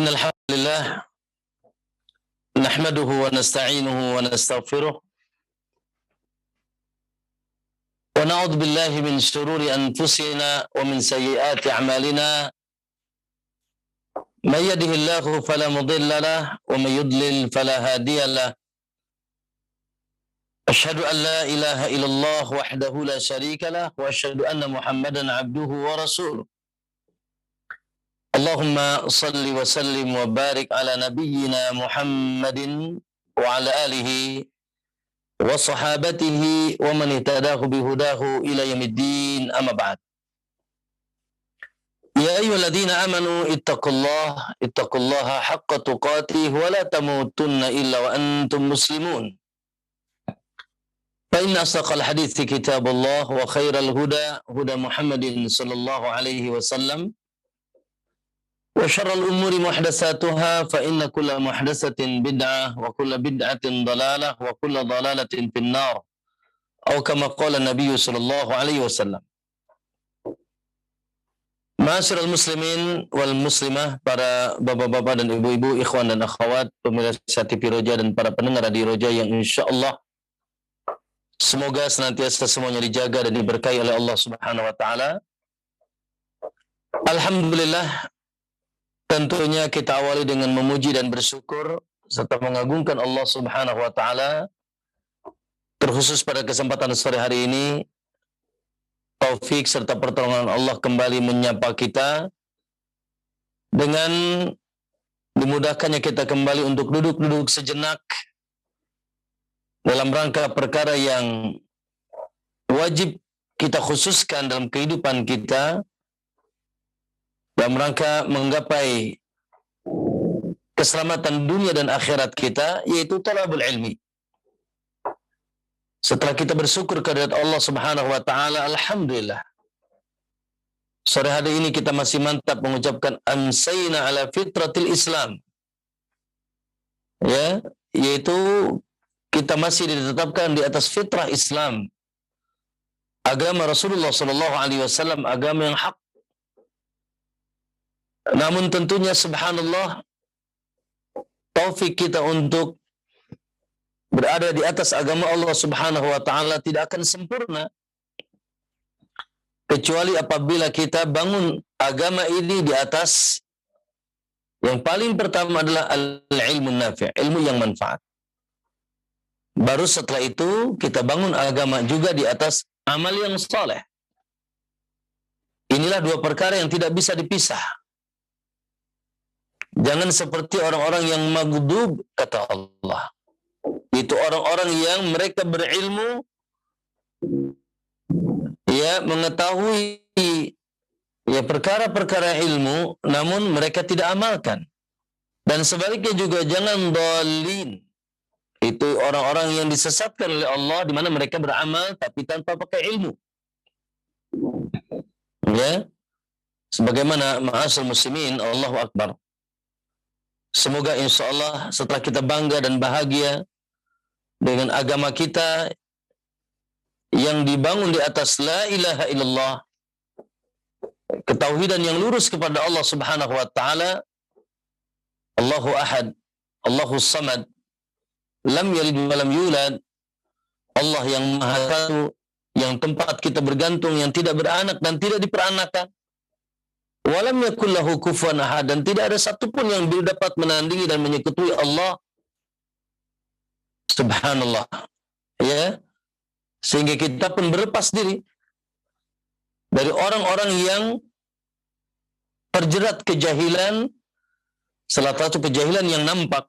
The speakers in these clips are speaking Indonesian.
Innal hamdalillah nahmaduhu wa nasta'inuhu wa nastaghfiruh wa na'udzu billahi min shururi anfusina wa min sayyiati a'malina may yahdihillahu fala mudilla lahu wa may yudlil fala hadiya lahu asyhadu an la ilaha illallah wahdahu la syarika lahu wa asyhadu anna Muhammadan 'abduhu wa rasuluh. Allahumma salli wa sallim wa barik ala nabiyyina Muhammadin wa ala alihi wa sahabatihi wa man ihtadahu bihudahu ila yaumiddin, amma ba'd. Ya ayyuhalladzina amanu ittaqullaha haqqa tuqatih wa la tamutunna illa wa antum muslimun. Fa inna asdaqal hadithi kitabullah wa khairal huda huda Muhammadin sallallahu alaihi wasallam. Wa syarrul umuri muhdatsatuha fa inna kulla muhdatsatin bid'ah wa kulla bid'atin dhalalah wa kulla dhalalatin finnar. Atau kama qala Nabi sallallahu alaihi wasallam. Ma'asyiral muslimin wal muslimah, para bapak-bapak dan ibu-ibu, ikhwan dan akhwat, pemirsa TV Roja dan para pendengar di Roja yang insyaallah semoga senantiasa semuanya dijaga dan diberkahi oleh Allah Subhanahu wa taala. Alhamdulillah, tentunya kita awali dengan memuji dan bersyukur serta mengagungkan Allah Subhanahu wa taala, terkhusus pada kesempatan sore hari ini taufik serta pertolongan Allah kembali menyapa kita dengan dimudahkannya kita kembali untuk duduk sejenak dalam rangka perkara yang wajib kita khususkan dalam kehidupan kita dalam rangka menggapai keselamatan dunia dan akhirat kita, yaitu talabul ilmi. Setelah kita bersyukur kehadirat Allah Subhanahu wa taala, alhamdulillah, sore hari ini kita masih mantap mengucapkan amsayna ala fitratil Islam. Ya, yaitu kita masih ditetapkan di atas fitrah Islam. Agama Rasulullah sallallahu alaihi wasallam, agama yang hak. Namun tentunya subhanallah, taufik kita untuk berada di atas agama Allah Subhanahu wa taala tidak akan sempurna kecuali apabila kita bangun agama ini di atas yang paling pertama adalah al-ilmu nafi', ilmu yang manfaat. Baru setelah itu kita bangun agama juga di atas amal yang saleh. Inilah dua perkara yang tidak bisa dipisah. Jangan seperti orang-orang yang maghdub, kata Allah. Itu orang-orang yang mereka berilmu, ya, mengetahui ya perkara-perkara ilmu, namun mereka tidak amalkan. Dan sebaliknya juga jangan dhalin. Itu orang-orang yang disesatkan oleh Allah, di mana mereka beramal tapi tanpa pakai ilmu. Ya, sebagaimana ma'asyiral muslimin, Allahu akbar. Semoga insyaallah setelah kita bangga dan bahagia dengan agama kita yang dibangun di atas la ilaha illallah, ketauhidan yang lurus kepada Allah Subhanahu wa taala, Allahu ahad, Allahu samad, lam yalid wa lam yulad, Allah yang maha satu, yang tempat kita bergantung, yang tidak beranak dan tidak diperanakan. Walam yakul lahu kufuwan ahad, dan tidak ada satupun yang dapat menandingi dan menyekutui Allah subhanallah. Ya, sehingga kita pun berlepas diri dari orang-orang yang terjerat kejahilan, salah satu kejahilan yang nampak.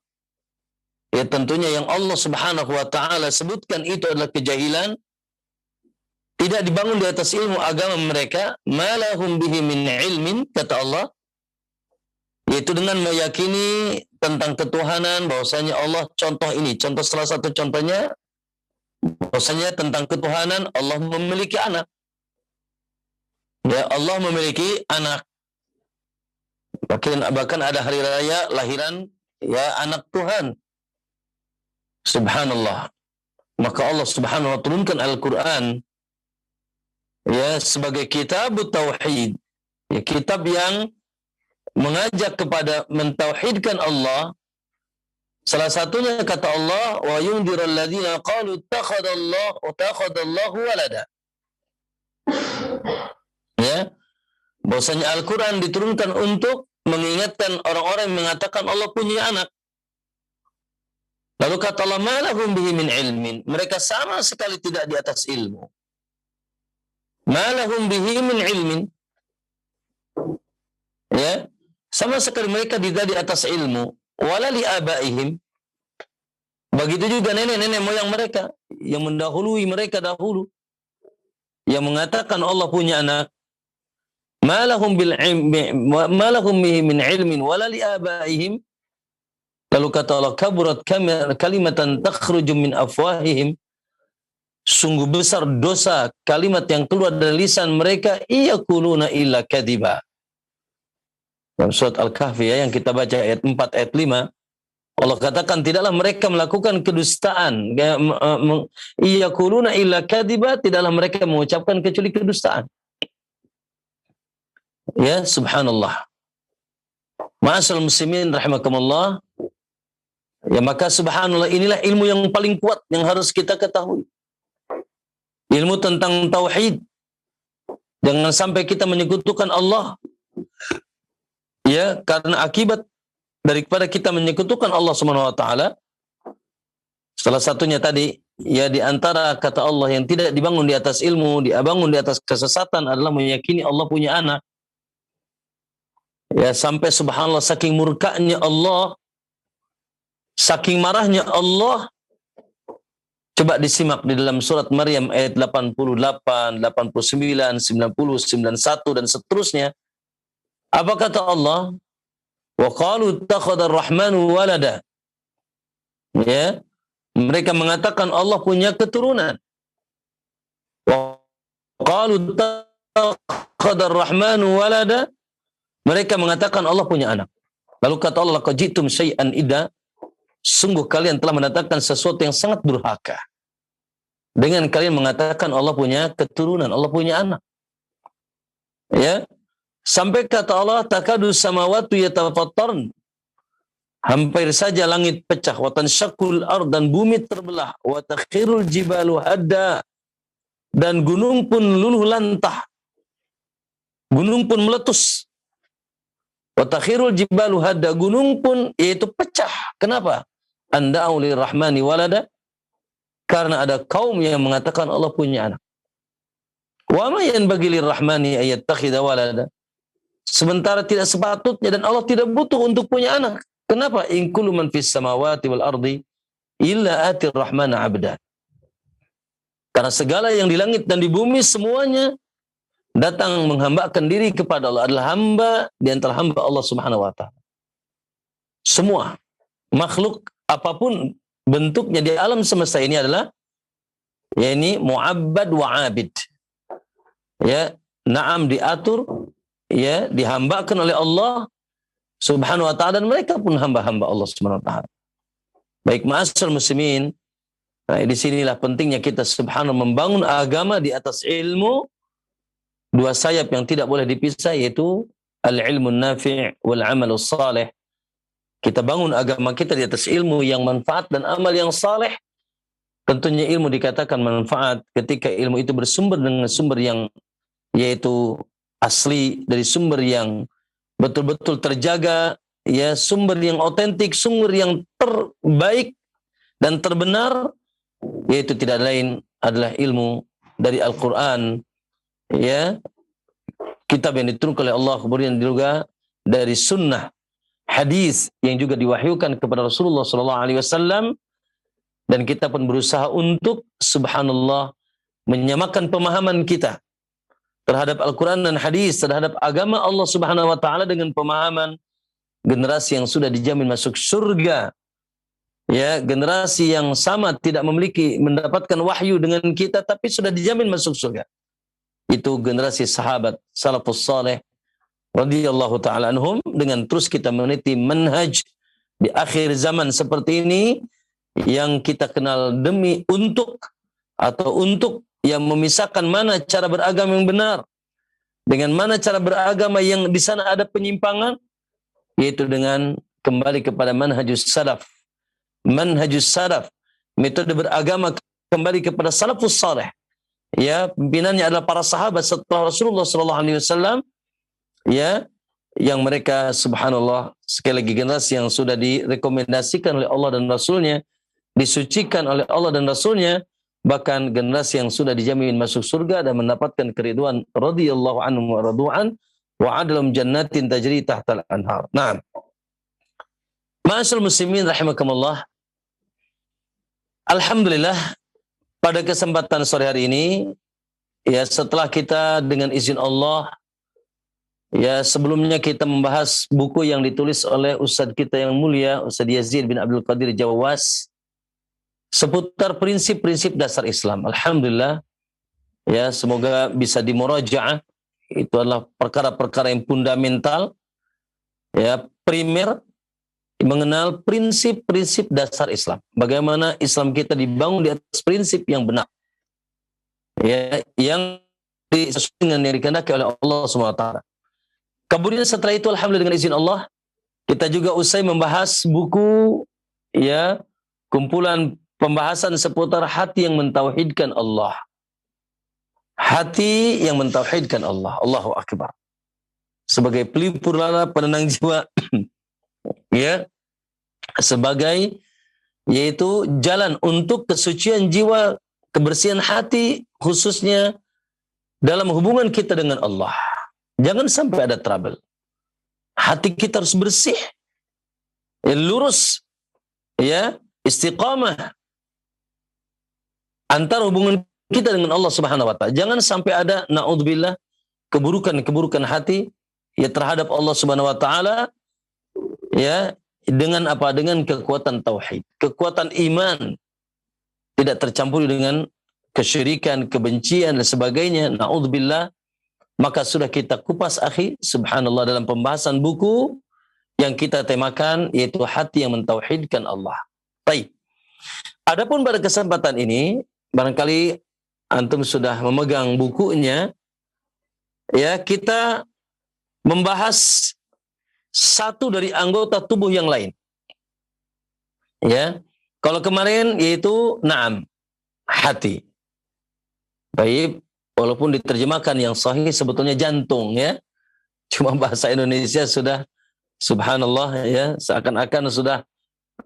Ya, tentunya yang Allah Subhanahu wa taala sebutkan itu adalah kejahilan tidak dibangun di atas ilmu agama mereka, malahum bihi min ilmin, kata Allah, yaitu dengan meyakini tentang ketuhanan, bahwasanya Allah, contoh salah satu contohnya, bahwasanya tentang ketuhanan Allah memiliki anak. Ya, Allah memiliki anak. Bahkan ada hari raya lahiran ya anak Tuhan. Subhanallah. Maka Allah Subhanahu wa turunkan Al-Qur'an ya sebagai kitab tauhid, ya, kitab yang mengajak kepada mentauhidkan Allah, salah satunya kata Allah, wa yundirul ladzina qalu takhadallahu walada. Ya, bahwasanya Al-Qur'an diturunkan untuk mengingatkan orang-orang yang mengatakan Allah punya anak. Lalu kata Allah, ma lahum bihi min ilmin. Mereka sama sekali tidak di atas ilmu. Ma lahum bihi min ilmin. Ya, sama sekali mereka tidak di atas ilmu. Wala li abaihim. Begitu juga nenek-nenek moyang mereka yang mendahului mereka dahulu, yang mengatakan Allah punya anak. Ma lahum bihi min ilmin wala li abaihim. Lalu kata Allah, kaburat kalimatan takhruju min afwahihim. Sungguh besar dosa kalimat yang keluar dari lisan mereka, yaquluna illa kadiba. Dalam surat Al-Kahfi yang kita baca ayat 4 ayat 5, Allah katakan tidaklah mereka melakukan kedustaan. Yaquluna illa kadiba, tidaklah mereka mengucapkan kecuali kedustaan. Ya, subhanallah. Ma'asyiral muslimin rahimakumullah. Ya, maka subhanallah, inilah ilmu yang paling kuat yang harus kita ketahui. Ilmu tentang tauhid. Jangan sampai kita menyekutukan Allah. Ya, karena akibat daripada kita menyekutukan Allah Subhanahu wa taala, salah satunya tadi, ya, di antara kata Allah yang tidak dibangun di atas ilmu, dibangun di atas kesesatan adalah meyakini Allah punya anak. Ya, sampai subhanallah, saking murkanya Allah, saking marahnya Allah. Coba disimak di dalam surat Maryam ayat 88, 89, 90, 91 dan seterusnya. Apa kata Allah? Wa qalu ittakhadha ar-rahmanu walada. Ya, mereka mengatakan Allah punya keturunan. Wa qalu ittakhadha ar-rahmanu walada. Mereka mengatakan Allah punya anak. Lalu kata Allah, laqad ji'tum syai'an idza. Sungguh kalian telah mendatangkan sesuatu yang sangat durhaka dengan kalian mengatakan Allah punya keturunan, Allah punya anak. Ya, sampai kata Allah, takadu samawati yatafattarn. Hampir saja langit pecah, wa tanshaqqul ard, dan bumi terbelah, wa takhirul jibalu hadda, dan gunung pun luluh lantah. Gunung pun meletus. Wa takhirul jibalu hadda, gunung pun yaitu pecah. Kenapa? Anda'u lirrahmani walada, karena ada kaum yang mengatakan Allah punya anak. Wa ma yanbaghi lirrahmani ayattakhidha walada. Sementara tidak sepatutnya dan Allah tidak butuh untuk punya anak. Kenapa? In kullu man fis samawati wal ardi illa atir rahmana abda. Karena segala yang di langit dan di bumi semuanya datang menghambakan diri kepada Allah, adalah hamba di antara hamba Allah Subhanahu wa taala. Semua makhluk apapun bentuknya di alam semesta ini adalah, ya, ini mu'abbad wa 'abid. Ya, na'am, diatur, ya, dihambakan oleh Allah Subhanahu wa taala, dan mereka pun hamba-hamba Allah Subhanahu wa taala. Baik, ma'asyiral muslimin, nah, di sinilah pentingnya kita subhanallah membangun agama di atas ilmu, dua sayap yang tidak boleh dipisah, yaitu al-ilmun nafi' wal 'amalus salih. Kita bangun agama kita di atas ilmu yang manfaat dan amal yang saleh. Tentunya ilmu dikatakan manfaat ketika ilmu itu bersumber dengan sumber yang, yaitu asli, dari sumber yang betul-betul terjaga, ya, sumber yang otentik, sumber yang terbaik dan terbenar, yaitu tidak lain adalah ilmu dari Al-Quran, ya, kitab yang diturunkan oleh Allah, kemudian juga dari sunnah, hadis yang juga diwahyukan kepada Rasulullah SAW, dan kita pun berusaha untuk subhanallah menyamakan pemahaman kita terhadap Al-Quran dan hadis, terhadap agama Allah Subhanahu wa taala dengan pemahaman generasi yang sudah dijamin masuk surga. Ya, generasi yang sama tidak mendapatkan wahyu dengan kita, tapi sudah dijamin masuk surga. Itu generasi sahabat salafus saleh radhiyallahu taala anhum, dengan terus kita meniti manhaj di akhir zaman seperti ini yang kita kenal untuk yang memisahkan mana cara beragama yang benar dengan mana cara beragama yang di sana ada penyimpangan, yaitu dengan kembali kepada manhajus salaf. Manhajus salaf, metode beragama kembali kepada salafus saleh. Ya, pimpinannya adalah para sahabat setelah Rasulullah sallallahu alaihi wasallam, ya, yang mereka subhanallah sekali lagi generasi yang sudah direkomendasikan oleh Allah dan Rasulnya, disucikan oleh Allah dan Rasulnya, bahkan generasi yang sudah dijamin masuk surga dan mendapatkan keridhaan radhiyallahu anhum wa radu'an wa adlam jannatin tajri tahtal anhar. Nah, ma'asyiral muslimin rahimakumullah, alhamdulillah pada kesempatan sore hari ini, ya, setelah kita dengan izin Allah, ya, sebelumnya kita membahas buku yang ditulis oleh Ustadz kita yang mulia, Ustadz Yazid bin Abdul Qadir Jawas, seputar prinsip-prinsip dasar Islam. Alhamdulillah, ya, semoga bisa dimurajaah. Itu adalah perkara-perkara yang fundamental, ya, primer, mengenal prinsip-prinsip dasar Islam. Bagaimana Islam kita dibangun di atas prinsip yang benar, ya, yang sesuai dengan yang dikehendaki oleh Allah SWT. Kemudian setelah itu alhamdulillah dengan izin Allah, kita juga usai membahas buku, ya, kumpulan pembahasan seputar hati yang mentauhidkan Allah. Hati yang mentauhidkan Allah. Allahu Akbar. Sebagai pelipur lala penenang jiwa, ya, sebagai yaitu jalan untuk kesucian jiwa, kebersihan hati, khususnya dalam hubungan kita dengan Allah. Jangan sampai ada trouble. Hati kita harus bersih, ya, lurus, ya, istiqamah antara hubungan kita dengan Allah Subhanahu wa taala. Jangan sampai ada naudzubillah keburukan-keburukan hati, ya, terhadap Allah Subhanahu wa taala, ya, dengan apa? Dengan kekuatan tauhid, kekuatan iman, tidak tercampur dengan kesyirikan, kebencian dan sebagainya. Naudzubillah. Maka sudah kita kupas akhi, subhanallah, dalam pembahasan buku yang kita temakan, yaitu hati yang mentauhidkan Allah. Baik. Adapun pada kesempatan ini, barangkali antum sudah memegang bukunya, ya, kita membahas satu dari anggota tubuh yang lain. Ya, kalau kemarin yaitu naam, hati. Baik, walaupun diterjemahkan yang sahih sebetulnya jantung, ya. Cuma bahasa Indonesia sudah subhanallah, ya, seakan-akan sudah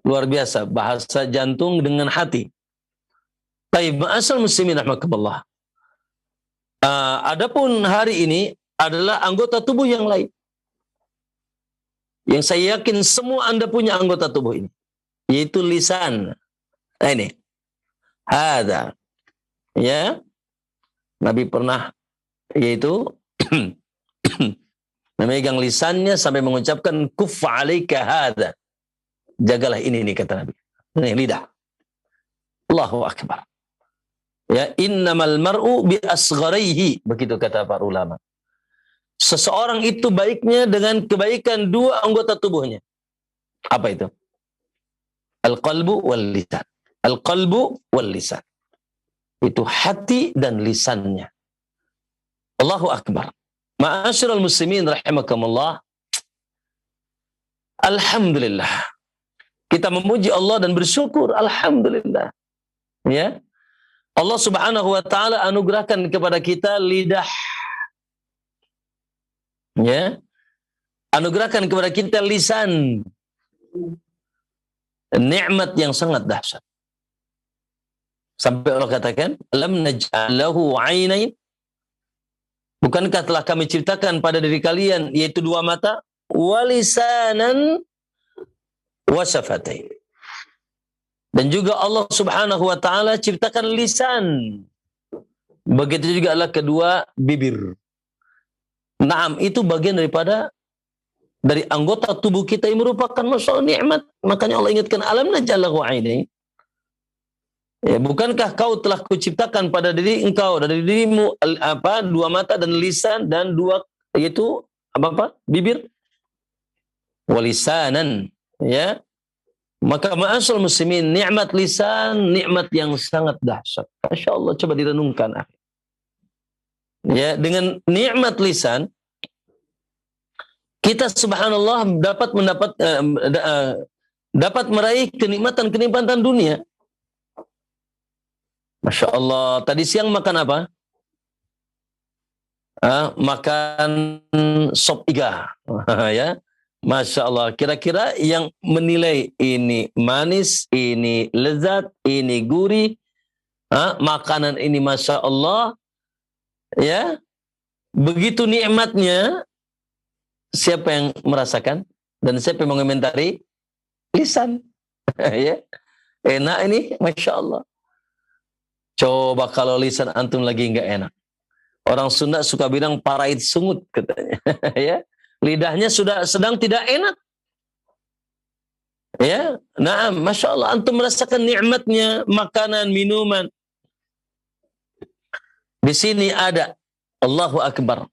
luar biasa bahasa jantung dengan hati. Baik, ma'asyiral muslimin rahimakumullah. Adapun hari ini adalah anggota tubuh yang lain, yang saya yakin semua Anda punya anggota tubuh ini, yaitu lisan. Nah, ini. Hada. Ya. Nabi pernah yaitu memegang lisannya sampai mengucapkan kuffa alaika hada. Jagalah ini kata Nabi. Ini lidah. Allahu akbar. Ya, innamal mar'u bi asgharihi, begitu kata para ulama. Seseorang itu baiknya dengan kebaikan dua anggota tubuhnya. Apa itu? Al-qalbu wal lisan. Al-qalbu wal lisan. Itu hati dan lisannya. Allahu akbar. Ma'asyiral muslimin rahimakumullah. Alhamdulillah. Kita memuji Allah dan bersyukur, alhamdulillah. Ya. Allah Subhanahu wa taala anugerahkan kepada kita lidah. Ya. Anugerahkan kepada kita lisan. Nikmat yang sangat dahsyat. Sampai Allah katakan, "Lam naj'alahu 'ainain." Bukankah telah kami ciptakan pada diri kalian yaitu dua mata, walisanan wa syafatain. Dan juga Allah Subhanahu wa taala ciptakan lisan. Begitu juga adalah kedua bibir. Naam, itu bagian dari anggota tubuh kita yang merupakan masalah nikmat. Makanya Allah ingatkan, "Alam naj'alahu 'ainain." Ya, bukankah kau telah kuciptakan pada diri engkau, dari dirimu dua mata dan lisan dan dua yaitu bibir, walisanan, ya. Maka ma'asyiral muslimin, nikmat lisan, nikmat yang sangat dahsyat. Masya Allah, coba direnungkan. Ya, dengan nikmat lisan, kita subhanallah dapat meraih kenikmatan dunia. Masya Allah. Tadi siang makan apa? Makan sop iga. Ya. Masya Allah. Kira-kira yang menilai ini manis, ini lezat, ini gurih, makanan ini Masya Allah, ya, begitu nikmatnya, siapa yang merasakan? Dan siapa yang mengomentari? Lisan. Ya. Enak ini, Masya Allah. Coba kalau lisan antum lagi nggak enak. Orang Sunda suka bilang parait sungut katanya. Ya. Lidahnya sudah sedang tidak enak. Ya, nah, Masya Allah, antum merasakan nikmatnya makanan, minuman. Di sini ada, Allahu Akbar,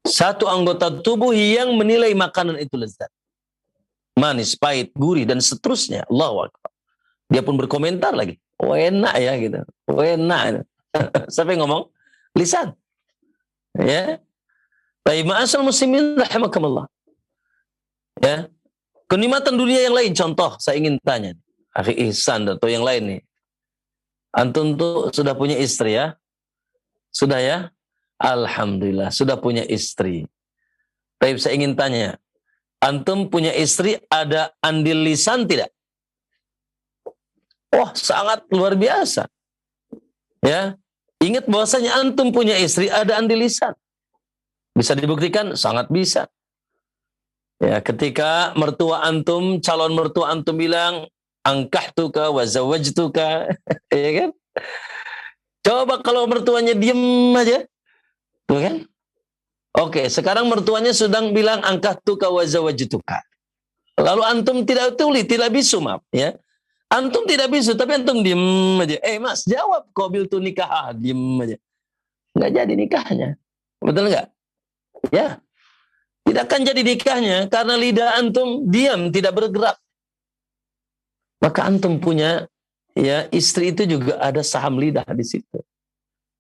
satu anggota tubuh yang menilai makanan itu lezat. Manis, pahit, gurih, dan seterusnya. Allahu Akbar. Dia pun berkomentar lagi. Oh enak ya gitu. Oh enak. Siapa yang ngomong? Lisan. Ya. Baik, ma'asal muslimin rahimakumullah. Ya. Kenikmatan dunia yang lain, contoh saya ingin tanya. Akhi Ihsan atau yang lain nih. Antum tuh sudah punya istri ya? Sudah ya? Alhamdulillah, sudah punya istri. Tapi saya ingin tanya, antum punya istri ada andil lisan tidak? Wah, sangat luar biasa. Ya. Ingat bahwasanya antum punya istri ada andil lisan. Bisa dibuktikan? Sangat bisa. Ya, ketika mertua antum, calon mertua antum bilang, angkahtuka wa zawajtuka, ya kan? Coba kalau mertuanya diem aja, tuh kan? Oke, sekarang mertuanya sedang bilang angkahtuka wa zawajtuka. Lalu antum tidak tuli, tidak bisu, maaf, ya. Antum tidak bisu, tapi antum diem aja. Mas, jawab, qabil tu nikah, diem aja. Nggak jadi nikahnya. Betul nggak? Ya. Tidak akan jadi nikahnya karena lidah antum diam, tidak bergerak. Maka antum punya, ya, istri itu juga ada saham lidah di situ.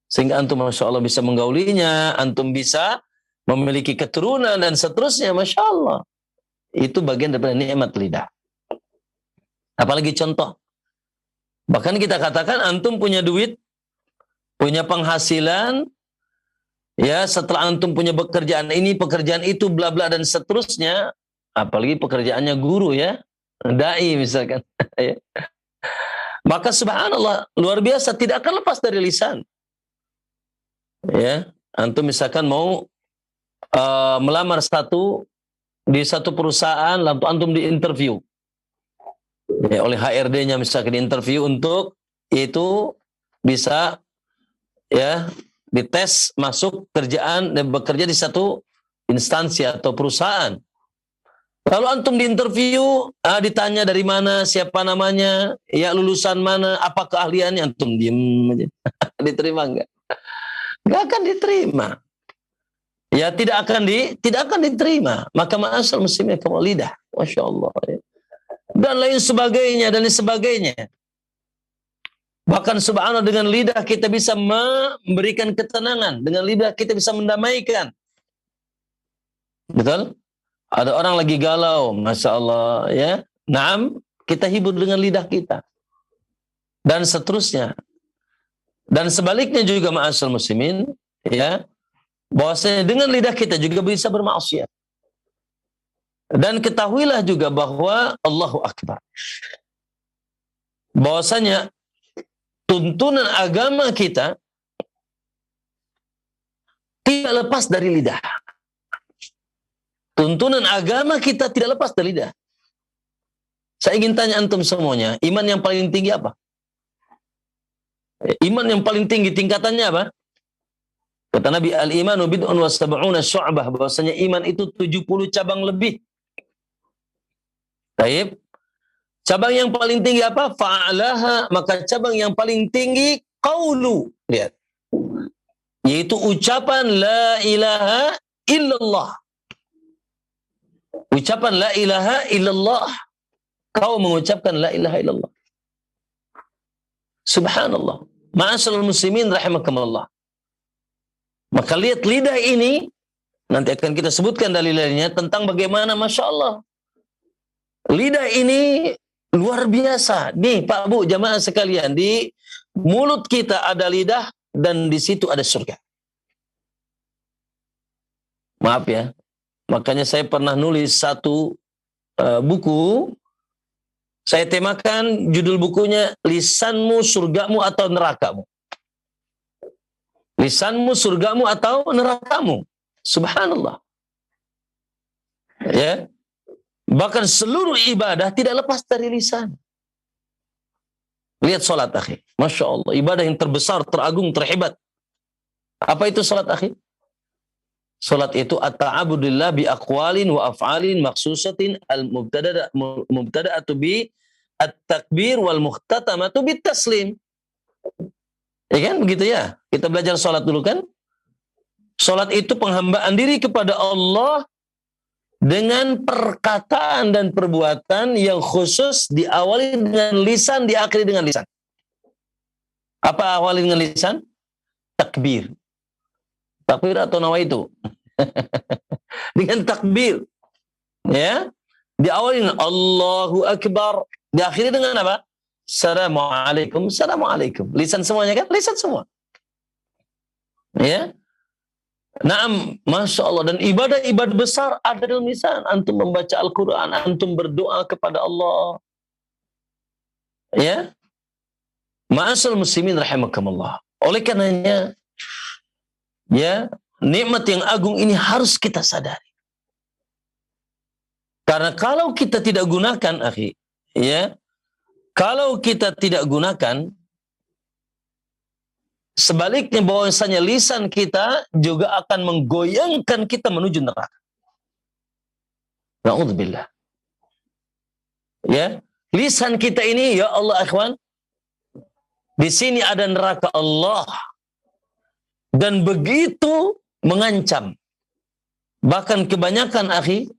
Sehingga antum Masya Allah bisa menggaulinya, antum bisa memiliki keturunan dan seterusnya, Masya Allah. Itu bagian daripada nikmat lidah. Apalagi contoh. Bahkan kita katakan antum punya duit, punya penghasilan, ya, setelah antum punya pekerjaan ini, pekerjaan itu, bla bla dan seterusnya, apalagi pekerjaannya guru ya, dai misalkan. Ya. Maka subhanallah, luar biasa, tidak akan lepas dari lisan. Ya, antum misalkan mau melamar di satu perusahaan, lalu antum diinterview. Ya, oleh HRD-nya misalkan diinterview untuk itu bisa, ya, dites masuk kerjaan dan bekerja di satu instansi atau perusahaan. Lalu antum diinterview, ditanya dari mana, siapa namanya, ya lulusan mana, apa keahliannya, antum diem aja. Diterima enggak? Enggak akan diterima. Ya tidak akan diterima. Maka ma'asal muslimnya kamu lidah. Masya Allah. Ya. Dan lain sebagainya. Bahkan subhanallah dengan lidah kita bisa memberikan ketenangan. Dengan lidah kita bisa mendamaikan. Betul? Ada orang lagi galau. Masya Allah. Ya. Naam, kita hibur dengan lidah kita. Dan seterusnya. Dan sebaliknya juga ma'asal muslimin. Ya. Bahwasanya dengan lidah kita juga bisa bermaksiat. Dan ketahuilah juga bahwa Allahu Akbar. Bahwasanya tuntunan agama kita tidak lepas dari lidah. Tuntunan agama kita tidak lepas dari lidah. Saya ingin tanya antum semuanya, iman yang paling tinggi apa? Iman yang paling tinggi tingkatannya apa? Kata Nabi, al-imanu bid'un wa sab'una syu'bah, bahwasanya iman itu 70 cabang lebih. Baik. Cabang yang paling tinggi apa? Fa'alaha, maka cabang yang paling tinggi qaulu. Lihat. Yaitu ucapan la ilaha illallah. Ucapan la ilaha illallah. Kau mengucapkan la ilaha illallah. Subhanallah. Ma'asyiral muslimin rahimakumullah. Maka lihat lidah ini, Nanti akan kita sebutkan dalil-dalilnya tentang bagaimana Masya Allah. Lidah ini luar biasa. Nih Pak Bu, jamaah sekalian, di mulut kita ada lidah dan di situ ada surga. Maaf ya, makanya saya pernah nulis satu buku, saya temakan judul bukunya Lisanmu Surgamu atau Nerakamu. Lisanmu surgamu atau nerakamu. Subhanallah. Ya. Bahkan seluruh ibadah tidak lepas dari lisan. Lihat salat akhi. Masya Allah. Ibadah yang terbesar, teragung, terhebat. Apa itu salat akhi? Salat itu at-ta'abudillah bi aqwalin wa af'alin maksusatin al-mubtada'atu bi at-takbir wal mukhtatamatu bit taslim. Ya kan begitu ya? Kita belajar salat dulu kan? Salat itu penghambaan diri kepada Allah dengan perkataan dan perbuatan yang khusus, diawali dengan lisan, diakhiri dengan lisan. Apa awali dengan lisan? Takbir. Takbir atau nawaitu. Dengan takbir. Ya. Diawali dengan Allahu Akbar. Diakhiri dengan apa? Assalamualaikum. Assalamualaikum. Lisan semuanya kan? Lisan semua. Ya. Naam, Masya Allah. Dan ibadah-ibadah besar ada dalam lisan. Antum membaca Al-Quran, antum berdoa kepada Allah. Ya. Ma'asal muslimin rahimakumullah. Oleh karenanya, ya, nikmat yang agung ini harus kita sadari. Karena kalau kita tidak gunakan, akhi, ya, kalau kita tidak gunakan, sebaliknya bahwasanya lisan kita juga akan menggoyangkan kita menuju neraka. Na'udzubillah. Ya, lisan kita ini, ya Allah ikhwan, di sini ada neraka Allah dan begitu mengancam. Bahkan kebanyakan akhi,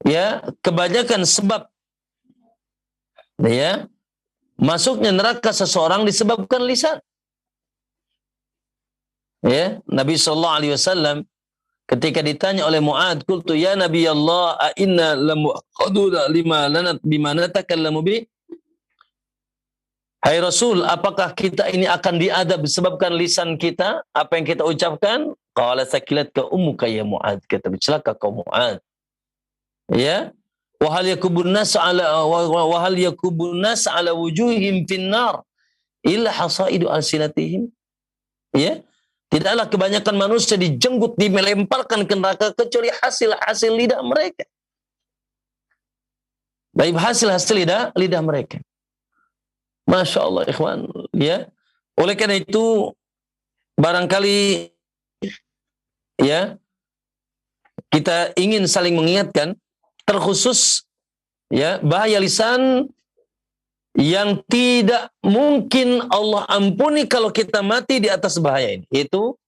ya, kebanyakan sebab ya masuknya neraka seseorang disebabkan lisan. Ya, Nabi sallallahu alaihi wasallam ketika ditanya oleh Mu'ad, qultu ya Nabi Allah, a inna lamu'khaduna lima lanat bima natakallamu bi? Hai Rasul, apakah kita ini akan diadab disebabkan lisan kita, apa yang kita ucapkan? Qala sakilatka ummuka ya Mu'ad, kata celaka kau Mu'ad. Ya, wa hal yakubun nas ala wujuhim finnar illa hasaidu alsinatihim. Ya, tidaklah kebanyakan manusia dijenggut, dimelemparkan ke neraka kecuali hasil-hasil lidah mereka. Baik, hasil-hasil lidah mereka. Masya Allah ikhwan, ya. Oleh karena itu barangkali ya kita ingin saling mengingatkan, terkhusus ya bahaya lisan yang tidak mungkin Allah ampuni kalau kita mati di atas bahaya ini. Itu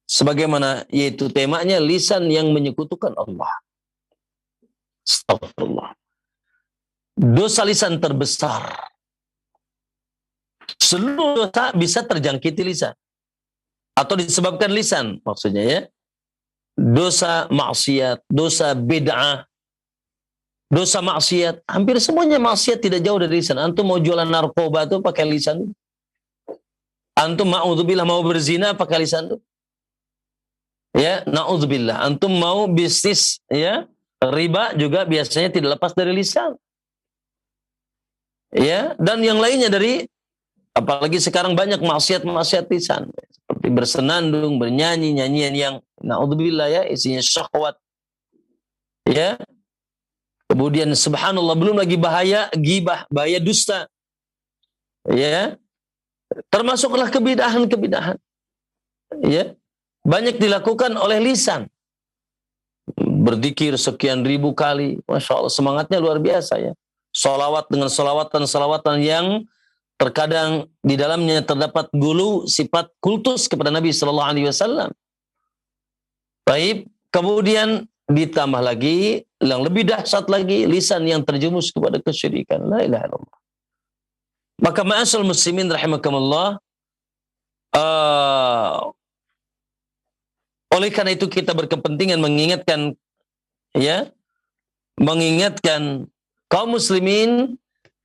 sebagaimana yaitu temanya lisan yang menyekutukan Allah. Astagfirullah. Dosa lisan terbesar. Seluruh dosa bisa terjangkiti lisan atau disebabkan lisan, maksudnya ya. Dosa maksiat, dosa bid'ah, dosa maksiat, hampir semuanya maksiat tidak jauh dari lisan. Antum mau jualan narkoba tuh pakai lisan. Antum ma'udzubillah mau berzina pakai lisan tuh. Ya, na'udzubillah. Antum mau bisnis ya, riba juga biasanya tidak lepas dari lisan. Ya, dan yang lainnya dari, apalagi sekarang banyak maksiat-maksiat lisan. Seperti bersenandung, bernyanyi, nyanyian yang na'udzubillah ya, isinya syahwat. Ya. Kemudian subhanallah, belum lagi bahaya ghibah, bahaya dusta. Ya. Termasuklah kebidahan-kebidahan. Ya. Banyak dilakukan oleh lisan. Berzikir sekian ribu kali. Masya Allah, semangatnya luar biasa ya. Salawat dengan salawatan-salawatan yang terkadang di dalamnya terdapat gulu sifat kultus kepada Nabi sallallahu alaihi wasallam. Baik, kemudian ditambah lagi yang lebih dahsyat lagi lisan yang terjumus kepada kesyirikan. La ilaha illallah. Maka ma'asal muslimin rahimakumullah, Oleh karena itu kita berkepentingan mengingatkan kaum muslimin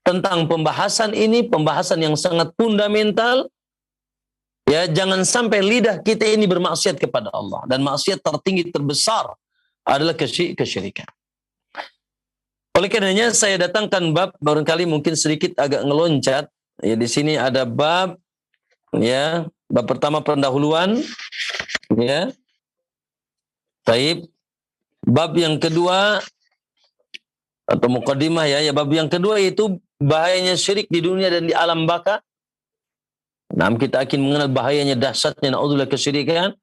tentang pembahasan ini, pembahasan yang sangat fundamental. Ya, jangan sampai lidah kita ini bermaksiat kepada Allah, dan maksiat tertinggi terbesar adalah kesyirikan. Oleh karenanya saya datangkan bab, barangkali mungkin sedikit agak ngeloncat. Ya, di sini ada bab, ya, bab pertama pendahuluan, ya. Taib. Bab yang kedua atau muqaddimah, ya, bab yang kedua itu bahayanya syirik di dunia dan di alam baka. Nah, kita akan mengenal bahayanya, dahsyatnya naudzubillah kesyirikan.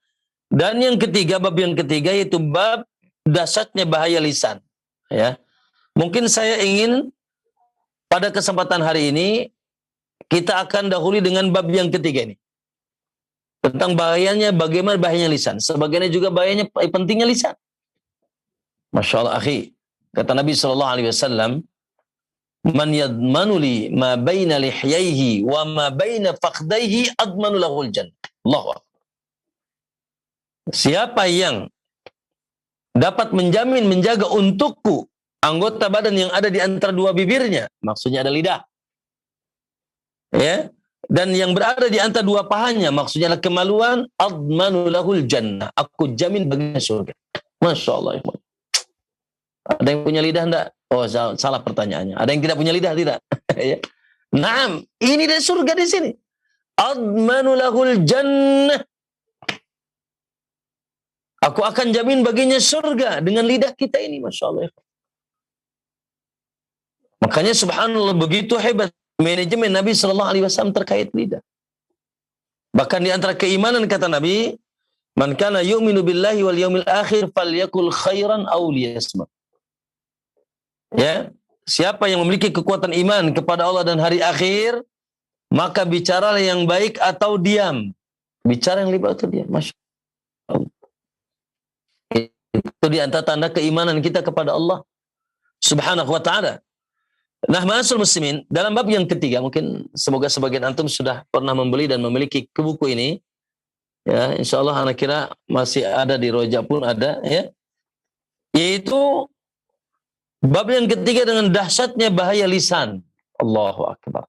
Dan yang ketiga, bab yang ketiga yaitu bab dahsyatnya bahaya lisan. Ya, mungkin saya ingin pada kesempatan hari ini kita akan dahului dengan bab yang ketiga ini, tentang bahayanya, bagaimana bahayanya lisan. Sebagainya juga bahayanya, pentingnya lisan. Masya Allah, akhi. Kata Nabi SAW, man yadmanu li ma baina lihyaihi wa ma baina fakhdaihi admanu lahul jannah. Allahu Akbar. Siapa yang dapat menjamin, menjaga untukku anggota badan yang ada di antara dua bibirnya, maksudnya ada lidah, ya, dan yang berada di antara dua pahanya, maksudnya adalah kemaluan, admanu lahul jannah, aku jamin baginya surga. Masya Allah. Ada yang punya lidah enggak? Oh, salah pertanyaannya. Ada yang tidak punya lidah tidak? Ya. Naam, ini dari surga di sini. Admanu lahul jannah. Aku akan jamin baginya surga dengan lidah kita ini, Masya Allah. Makanya subhanallah, begitu hebat manajemen Nabi SAW terkait lidah. Bahkan di antara keimanan kata Nabi, man kana yu'minu billahi wal yaumil akhir falyakul khairan aw liyasmut. Ya, siapa yang memiliki kekuatan iman kepada Allah dan hari akhir, maka bicaralah yang baik atau diam. Bicara yang lebih baik atau diam. Masya Allah. Itu di antara tanda keimanan kita kepada Allah Subhanahu wa ta'ala. Nah, ma'asyiral muslimin, dalam bab yang ketiga, mungkin semoga sebagian antum sudah pernah membeli dan memiliki buku ini. Ya, insyaallah anak kira masih ada di Roja pun ada, ya. Yaitu bab yang ketiga dengan dahsyatnya bahaya lisan. Allahu Akbar.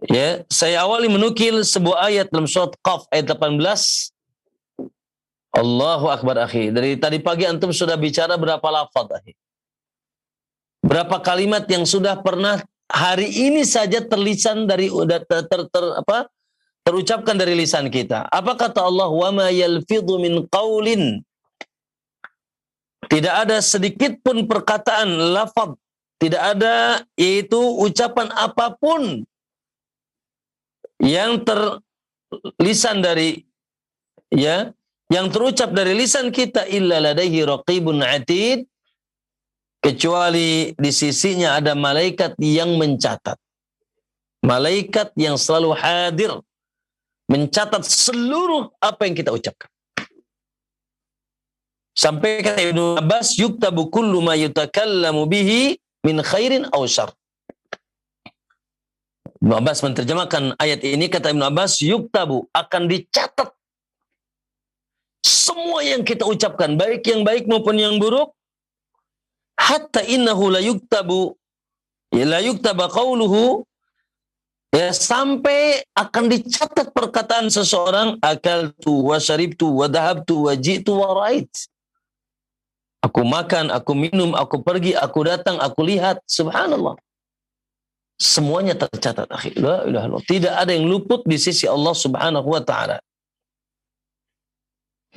Ya, saya awali menukil sebuah ayat dalam surat Qaf ayat 18. Allahu Akbar, akhi. Dari tadi pagi antum sudah bicara berapa lafaz, akhi? Berapa kalimat yang sudah pernah hari ini saja terlisan dari terucapkan dari lisan kita. Apa kata Allah? Wa ma yalfidhu min qaulin. Tidak ada sedikit pun perkataan lafaz, tidak ada yaitu ucapan apapun yang terlisan dari, ya, yang terucap dari lisan kita, illa ladaihi raqibun atid, kecuali di sisinya ada malaikat yang mencatat. Malaikat yang selalu hadir mencatat seluruh apa yang kita ucapkan. Sampai kata Ibnu Abbas, yuktabu kullu ma yutakallamu bihi min khairin aw syarr. Ibnu Abbas menerjemahkan ayat ini, kata Ibnu Abbas, yuktabu, akan dicatat semua yang kita ucapkan, baik yang baik maupun yang buruk, hatta innahu la yuktabu, la yuktaba qawluhu, ya, sampai akan dicatat perkataan seseorang, akaltu wa syaribtu wa dhahabtu wa ji'tu wa ra'ait. Aku makan, aku minum, aku pergi, aku datang, aku lihat. Subhanallah. Semuanya tercatat, akhi. La ilaha illallah. Tidak ada yang luput di sisi Allah Subhanahu wa ta'ala.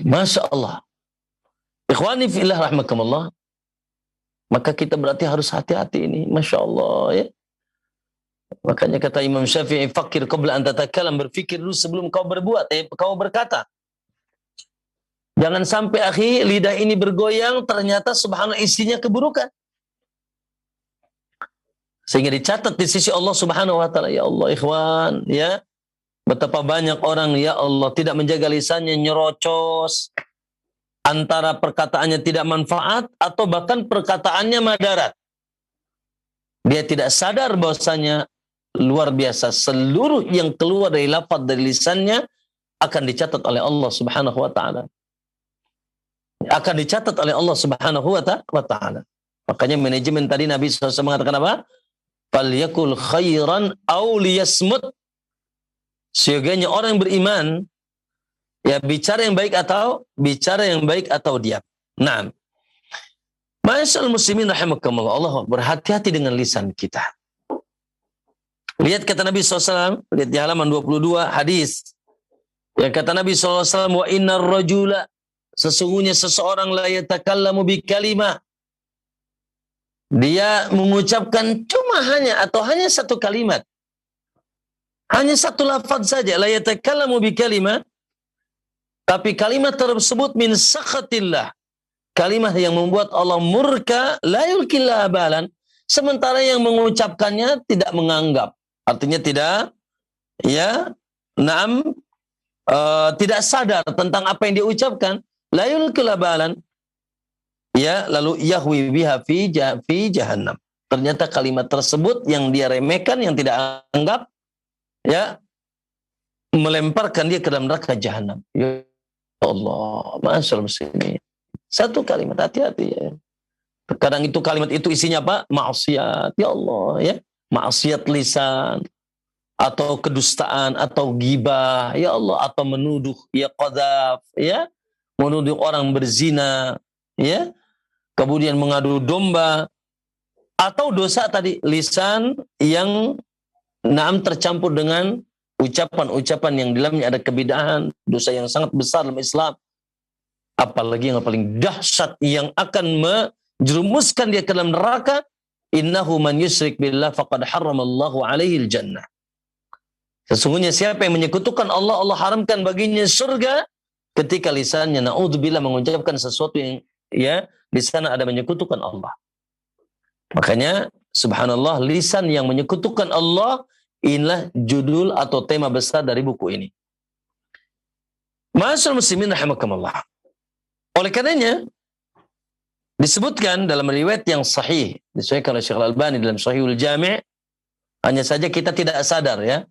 Masya Allah. Ikhwani fillah rahmakumullah. Maka kita berarti harus hati-hati ini. Masya Allah, ya. Makanya kata Imam Syafi'i, fakir qabla an tatakalam, berfikir dulu sebelum kau berbuat, kau berkata. Jangan sampai, akhi, lidah ini bergoyang, ternyata subhanallah isinya keburukan. Sehingga dicatat di sisi Allah Subhanahu wa ta'ala. Ya Allah, ikhwan, ya. Betapa banyak orang, ya Allah, tidak menjaga lisannya, nyerocos. Antara perkataannya tidak manfaat, atau bahkan perkataannya madarat. Dia tidak sadar bahwasanya luar biasa seluruh yang keluar dari lafaz dari lisannya akan dicatat oleh Allah Subhanahu wa taala. Akan dicatat oleh Allah Subhanahu wa taala. Makanya manajemen tadi Nabi SAW mengatakan apa? Falyakul khairan aw liyasmut. Seyogianya orang yang beriman ya bicara yang baik atau diam. Nah, Ma'asyiral muslimin rahimakumullah, Allah berhati-hati dengan lisan kita. Lihat kata Nabi SAW, lihat di halaman 22 hadis. Yang kata Nabi SAW, wa innar rajula, sesungguhnya seseorang la yatakallamu bi kalimah. Dia mengucapkan hanya satu kalimat. Hanya satu lafaz saja, la yatakallamu bi kalimah. Tapi kalimat tersebut min sakhatillah. Kalimat yang membuat Allah murka, la yulkillah balan. Sementara yang mengucapkannya tidak menganggap. Artinya tidak, tidak sadar tentang apa yang dia ucapkan. La yulkillah balan. Ya, lalu yahwi biha fi jahannam. Ternyata kalimat tersebut yang dia remehkan, yang tidak anggap, ya, melemparkan dia ke dalam neraka jahannam. Ya Allah, ma'asyiral muslimin. Satu kalimat, hati-hati ya. Terkadang itu kalimat itu isinya apa? Maksiat, ya Allah ya. Maksiat lisan, atau kedustaan, atau ghibah, ya Allah, atau menuduh, ya qadzaf, ya. Menuduh orang berzina, ya. Kemudian mengadu domba, atau dosa tadi, lisan yang tercampur dengan ucapan-ucapan yang di dalamnya ada kebidahan, dosa yang sangat besar dalam Islam. Apalagi yang paling dahsyat yang akan menjerumuskan dia ke dalam neraka, innahu man yusyrik billah faqad harramallahu alaihi jannah. Sesungguhnya siapa yang menyekutukan Allah, Allah haramkan baginya surga ketika lisannya naudzubillah mengucapkan sesuatu yang ya di sana ada menyekutukan Allah. Makanya subhanallah, lisan yang menyekutukan Allah, inilah judul atau tema besar dari buku ini. Ma'asyiral muslimin rahimakumullah. Oleh karenanya disebutkan dalam riwayat yang sahih, disebutkan oleh Syekh Al-Albani dalam Sahihul Jami', hanya saja kita tidak sadar ya.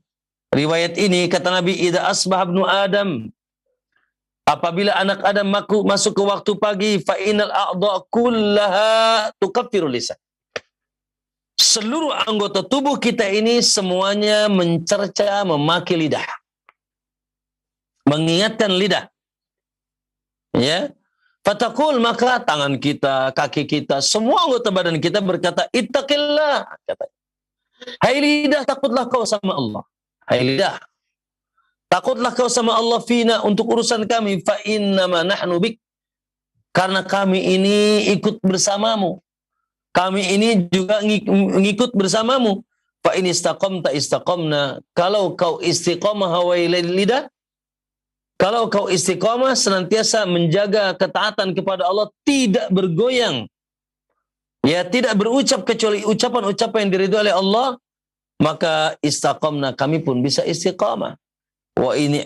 Riwayat ini kata Nabi, idza asbaha ibnu Adam, apabila anak Adam masuk ke waktu pagi, fa innal a'dha kullaha tukaffiru lisan. Seluruh anggota tubuh kita ini semuanya mencerca, memaki lidah. Mengingatkan lidah. Ya. Fatakul, maka tangan kita, kaki kita, semua anggota badan kita berkata, ittaqillah. Hai lidah, takutlah kau sama Allah. Hai lidah, takutlah kau sama Allah fina untuk urusan kami. Fa innama nahnu bik. Karena kami ini ikut bersamamu. Kami ini juga ngikut bersamamu. Fa in istaqamta istaqamna. Kalau kau istiqamah hawai lidah, kalau kau istiqamah senantiasa menjaga ketaatan kepada Allah, tidak bergoyang, ya tidak berucap kecuali ucapan-ucapan yang diridhoi oleh Allah, maka istaqamna, kami pun bisa istiqamah. Wa ini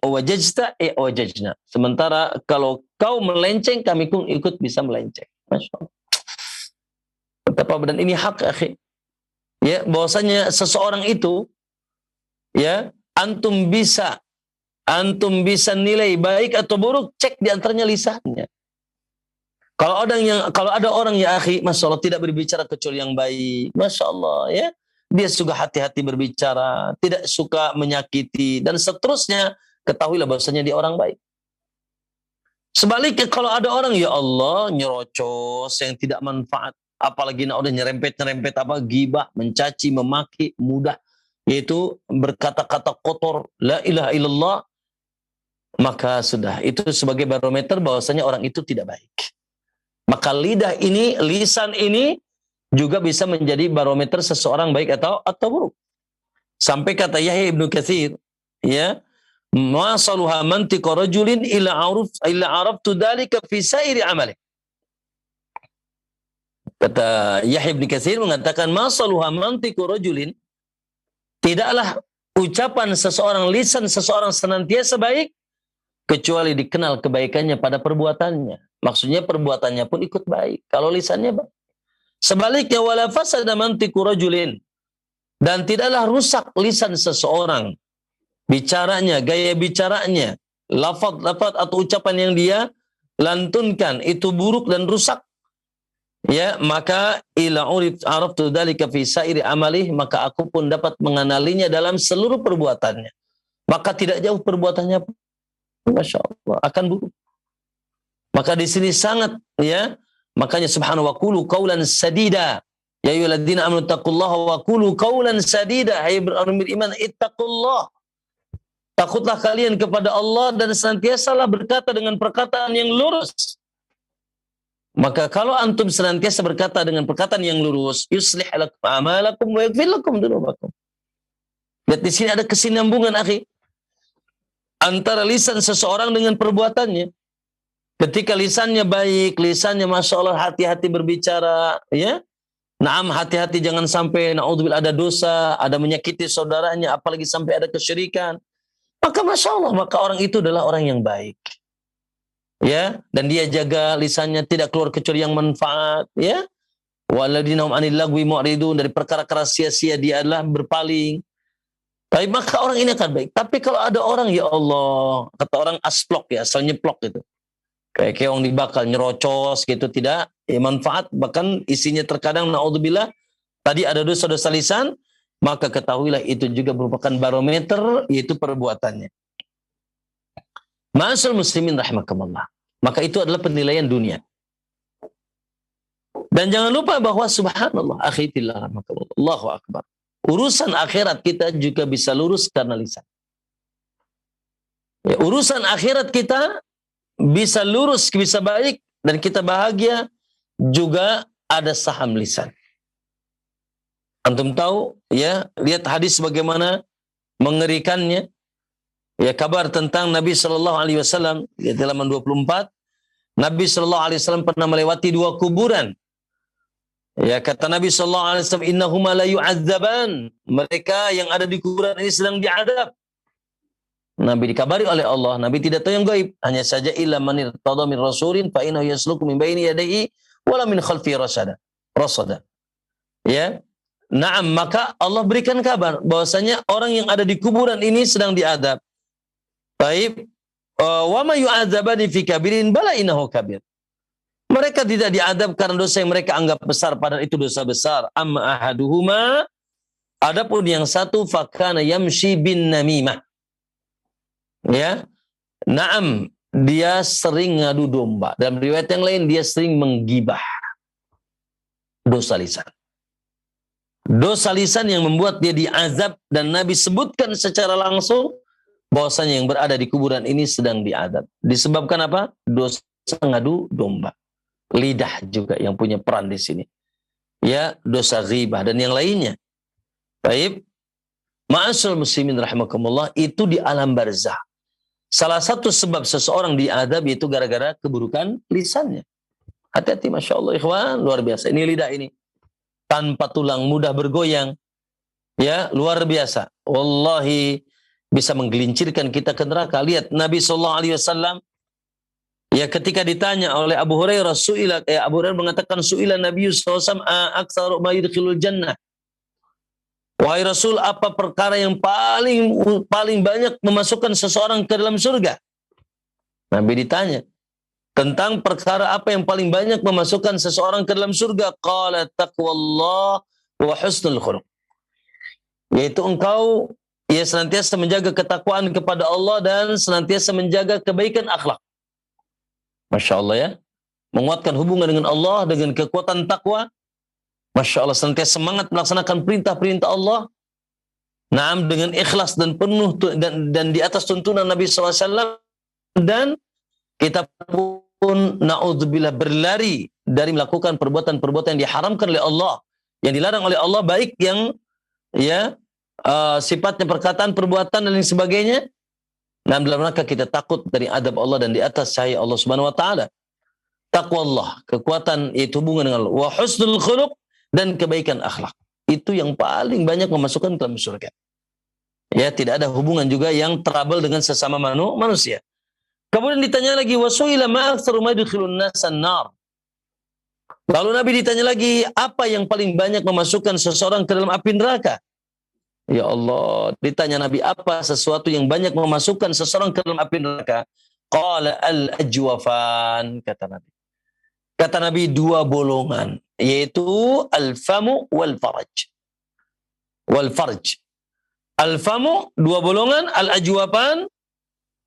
wajajta wajajna. Sementara kalau kau melenceng, kami pun ikut bisa melenceng. Masya Allah. Betapa dan ini hak, akhi. Ya, bahwasanya seseorang itu, ya, antum bisa nilai baik atau buruk, cek di antaranya lisannya. Kalau ada orang ya akhi, masya Allah, tidak berbicara kecuali yang baik, masya Allah ya, dia suka hati-hati berbicara, tidak suka menyakiti dan seterusnya, ketahuilah bahwasanya dia orang baik. Sebaliknya kalau ada orang ya Allah nyerocos yang tidak manfaat, apalagi udah nyerempet apa, ghibah, mencaci, memaki, mudah, yaitu berkata-kata kotor, la ilaha illallah, maka sudah itu sebagai barometer bahwasanya orang itu tidak baik. Maka lisan ini juga bisa menjadi barometer seseorang baik atau buruk. Sampai kata Yahya Ibnu Katsir, ya, ma saluha mantiqa rajulin illa araftu dzalika fi sairi amali. Kata Yahya Ibnu Katsir mengatakan, ma saluha mantiqa rajulin, tidaklah ucapan seseorang, lisan seseorang senantiasa baik kecuali dikenal kebaikannya pada perbuatannya. Maksudnya perbuatannya pun ikut baik kalau lisannya baik. Sebaliknya, wala fasada mantiqu rajulin, dan tidaklah rusak lisan seseorang bicaranya, gaya bicaranya, lafaz-lafaz atau ucapan yang dia lantunkan itu buruk dan rusak, ya, maka ila araftu dzalika fi sairi amalih, maka aku pun dapat mengenalinya dalam seluruh perbuatannya. Maka tidak jauh perbuatannya, Masya Allah, akan buruk. Maka di sini sangat, ya, makanya subhanahu wa qulu qaulan sadida. Ya ayyuhalladzina amanu taqullaha wa qulu qaulan sadida. Hai orang beriman, ittaqullah. Takutlah kalian kepada Allah dan senantiasalah berkata dengan perkataan yang lurus. Maka kalau antum senantiasa berkata dengan perkataan yang lurus, yuslih lakum a'malakum wa yaghfir lakum dzunubakum. Lihat di sini ada kesinambungan, akhi, antara lisan seseorang dengan perbuatannya. Ketika lisannya baik, lisannya Masya Allah, hati-hati berbicara, ya. Naam, hati-hati jangan sampai naudzubillah ada dosa, ada menyakiti saudaranya, apalagi sampai ada kesyirikan. Maka Masya Allah, maka orang itu adalah orang yang baik. Ya, dan dia jaga lisannya tidak keluar kecuali yang manfaat, ya. Walladzina hum 'anil lagwi mu'ridun, dari perkara-perkara sia-sia dia adalah berpaling. Tapi maka orang ini akan baik. Tapi kalau ada orang, ya Allah, kata orang asplok, ya, asal nyeplok gitu. Kayak keong dibakar, nyerocos gitu, tidak ya, manfaat, bahkan isinya terkadang naudzubillah tadi ada dosa-dosa lisan, maka ketahuilah itu juga merupakan barometer, yaitu perbuatannya. Ma'asyiral muslimin rahimakumullah. Maka itu adalah penilaian dunia. Dan jangan lupa bahwa subhanallah, akhi fillah rahimakumullah, Allahu akbar. Urusan akhirat kita juga bisa lurus karena lisan. Ya, urusan akhirat kita bisa lurus, bisa baik, dan kita bahagia juga ada saham lisan. Antum tahu, ya, lihat hadis bagaimana mengerikannya. Ya, kabar tentang Nabi Shallallahu Alaihi Wasallam, di halaman 24, Nabi Shallallahu Alaihi Wasallam pernah melewati 2 kuburan. Ya, kata Nabi Shallallahu Alaihi Wasallam, innahuma la yu'adzaban, mereka yang ada di kuburan ini sedang diadab. Nabi dikabari oleh Allah, Nabi tidak tahu yang gaib, hanya saja illa man irtada min rasulin fa innahu yasluku min baini yadayhi wala min khalfi rasada. Ya. Naam, maka Allah berikan kabar bahwasanya orang yang ada di kuburan ini sedang diadab. Baik, wa ma yu'adzabani fi kabirin bala innahu kabir. Mereka tidak diadab karena dosa yang mereka anggap besar, padahal itu dosa besar. Amma ahaduhuma, adapun yang satu, fakana yamshi bin namimah. Ya, naam, dia sering ngadu domba. Dalam riwayat yang lain, dia sering menggibah. Dosa lisan. Dosa lisan yang membuat dia diazab, dan Nabi sebutkan secara langsung bahwasanya yang berada di kuburan ini sedang diazab. Disebabkan apa? Dosa ngadu domba. Lidah juga yang punya peran di sini. Ya, dosa ghibah dan yang lainnya. Baik. Ma'asyiral muslimin rahimakumullah, itu di alam barzah. Salah satu sebab seseorang diadab itu gara-gara keburukan lisannya. Hati-hati, Masya Allah, ikhwan, luar biasa. Ini lidah ini. Tanpa tulang, mudah bergoyang. Ya, luar biasa. Wallahi, bisa menggelincirkan kita ke neraka. Lihat, Nabi SAW, ya, ketika ditanya oleh Abu Hurairah, Abu Hurairah mengatakan, su'ila Nabi SAW, aksaru ma yudkhilul jannah. Wahai Rasul, apa perkara yang paling banyak memasukkan seseorang ke dalam surga? Nabi ditanya tentang perkara apa yang paling banyak memasukkan seseorang ke dalam surga. Qala taqwallah wa husnul khuluq. Yaitu engkau ya senantiasa menjaga ketakwaan kepada Allah dan senantiasa menjaga kebaikan akhlak. Masya Allah, ya. Menguatkan hubungan dengan Allah dengan kekuatan takwa. Masya Allah, senantiasa semangat melaksanakan perintah-perintah Allah. Naam, dengan ikhlas dan penuh dan di atas tuntunan Nabi SAW. Dan kita pun na'udzubillah berlari dari melakukan perbuatan-perbuatan yang diharamkan oleh Allah, yang dilarang oleh Allah, baik yang ya sifatnya perkataan, perbuatan dan lain sebagainya. Nah, dalam rangka kita takut dari adab Allah dan di atas cahaya Allah Subhanahu wa taala. Takwa Allah, kekuatan itu hubungan dengan Allah. Wa husnul khuluq, dan kebaikan akhlak. Itu yang paling banyak memasukkan ke dalam surga. Ya, tidak ada hubungan juga yang trouble dengan sesama manusia. Kemudian ditanya lagi, wasu'ila ma aktsaru ma yudkhilun nasan nar. Lalu Nabi ditanya lagi, apa yang paling banyak memasukkan seseorang ke dalam api neraka? Ya Allah, ditanya Nabi, apa sesuatu yang banyak memasukkan seseorang ke dalam api neraka? Qala al-ajwafan, kata Nabi. Kata Nabi, dua bolongan, yaitu al-famu wal faraj. Wal farj. Al-famu, dua bolongan, al-ajwafan,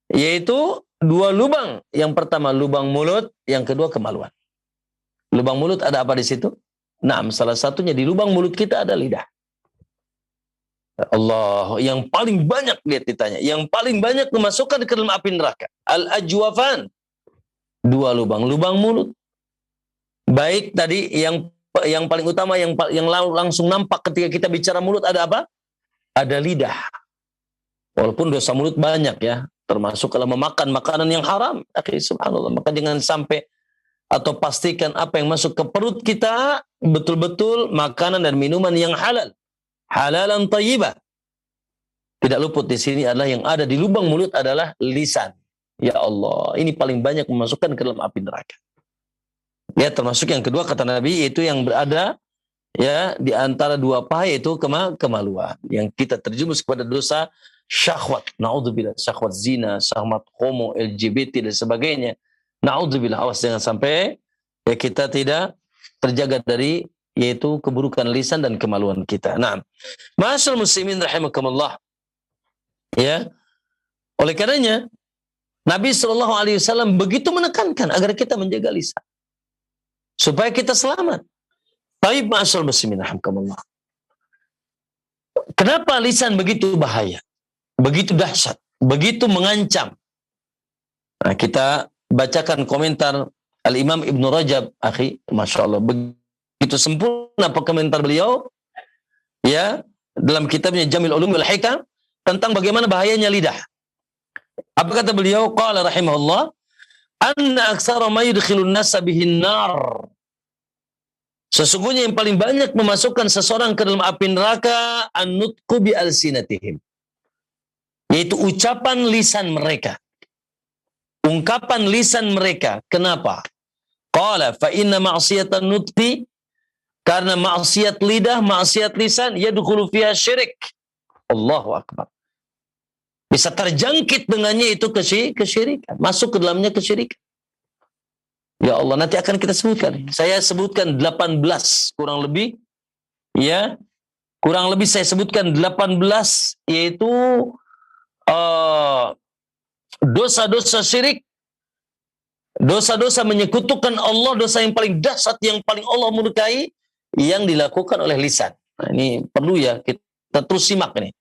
yaitu dua lubang. Yang pertama lubang mulut, yang kedua kemaluan. Lubang mulut ada apa di situ? Nah, salah satunya di lubang mulut kita ada lidah. Allah, yang paling banyak lihat ditanya, yang paling banyak memasukkan ke dalam api neraka. Al-ajwafan, dua lubang, lubang mulut. Baik tadi yang paling utama yang langsung nampak ketika kita bicara mulut ada apa? Ada lidah. Walaupun dosa mulut banyak ya, termasuk kalau memakan makanan yang haram. Akhi, subhanallah, maka jangan sampai atau pastikan apa yang masuk ke perut kita betul-betul makanan dan minuman yang halal. Halalan thayyibah. Tidak luput di sini adalah yang ada di lubang mulut adalah lisan. Ya Allah, ini paling banyak memasukkan ke dalam api neraka. Ya, termasuk yang kedua kata Nabi itu yang berada ya di antara dua paha itu kemaluan. Yang kita terjumus kepada dosa syahwat. Naudzubillah, syahwat zina, syahwat homo, LGBT dan sebagainya. Naudzubillah, awas jangan sampai ya kita tidak terjaga dari yaitu keburukan lisan dan kemaluan kita. Nah, ma'asyiral muslimin rahimakumullah. Ya. Oleh karenanya Nabi SAW begitu menekankan agar kita menjaga lisan supaya kita selamat. Baik, ma'asyiral muslimin rahimakumullah. Kenapa lisan begitu bahaya? Begitu dahsyat, begitu mengancam. Nah, kita bacakan komentar Al-Imam Ibn Rajab, akhi, Masya Allah. Begitu sempurna komentar beliau, ya, dalam kitabnya Jamil Ulum wal Hikam, tentang bagaimana bahayanya lidah. Apa kata beliau? Qala rahimahullah, anna aktsara ma yudkhilun nasa bihin nar. Sesungguhnya yang paling banyak memasukkan seseorang ke dalam api neraka an-nutqu bi alsinatihim. Yaitu ucapan lisan mereka. Ungkapan lisan mereka. Kenapa? Qala fa inna ma'siyatan nutqi, karena maksiat lidah, maksiat lisan, yadkhulu fiha syirik. Allahu akbar. Bisa terjangkit dengannya itu kesyirikan, masuk ke dalamnya kesyirikan. Ya Allah, nanti akan kita sebutkan. Saya sebutkan 18 kurang lebih, ya. Kurang lebih saya sebutkan 18 yaitu dosa-dosa syirik, dosa-dosa menyekutukan Allah, dosa yang paling dahsyat, yang paling Allah murkai, yang dilakukan oleh lisan. Nah, ini perlu ya kita terus simak ini.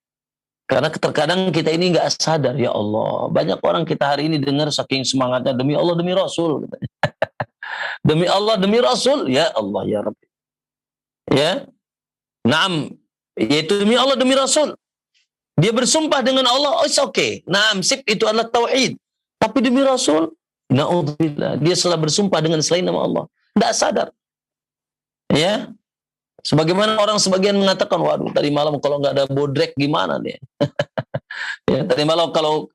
Karena terkadang kita ini nggak sadar, ya Allah. Banyak orang kita hari ini dengar saking semangatnya, demi Allah, demi Rasul. Demi Allah, demi Rasul. Ya Allah, ya Rabbi. Ya. Naam. Yaitu demi Allah, demi Rasul. Dia bersumpah dengan Allah, oh it's okay. Naam, sip, itu adalah tauhid. Tapi demi Rasul, na'udzubillah, dia salah bersumpah dengan selain nama Allah. Tidak sadar. Ya. Sebagaimana orang sebagian mengatakan, waduh, tadi malam kalau nggak ada bodrek gimana nih? Ya, tadi malam kalau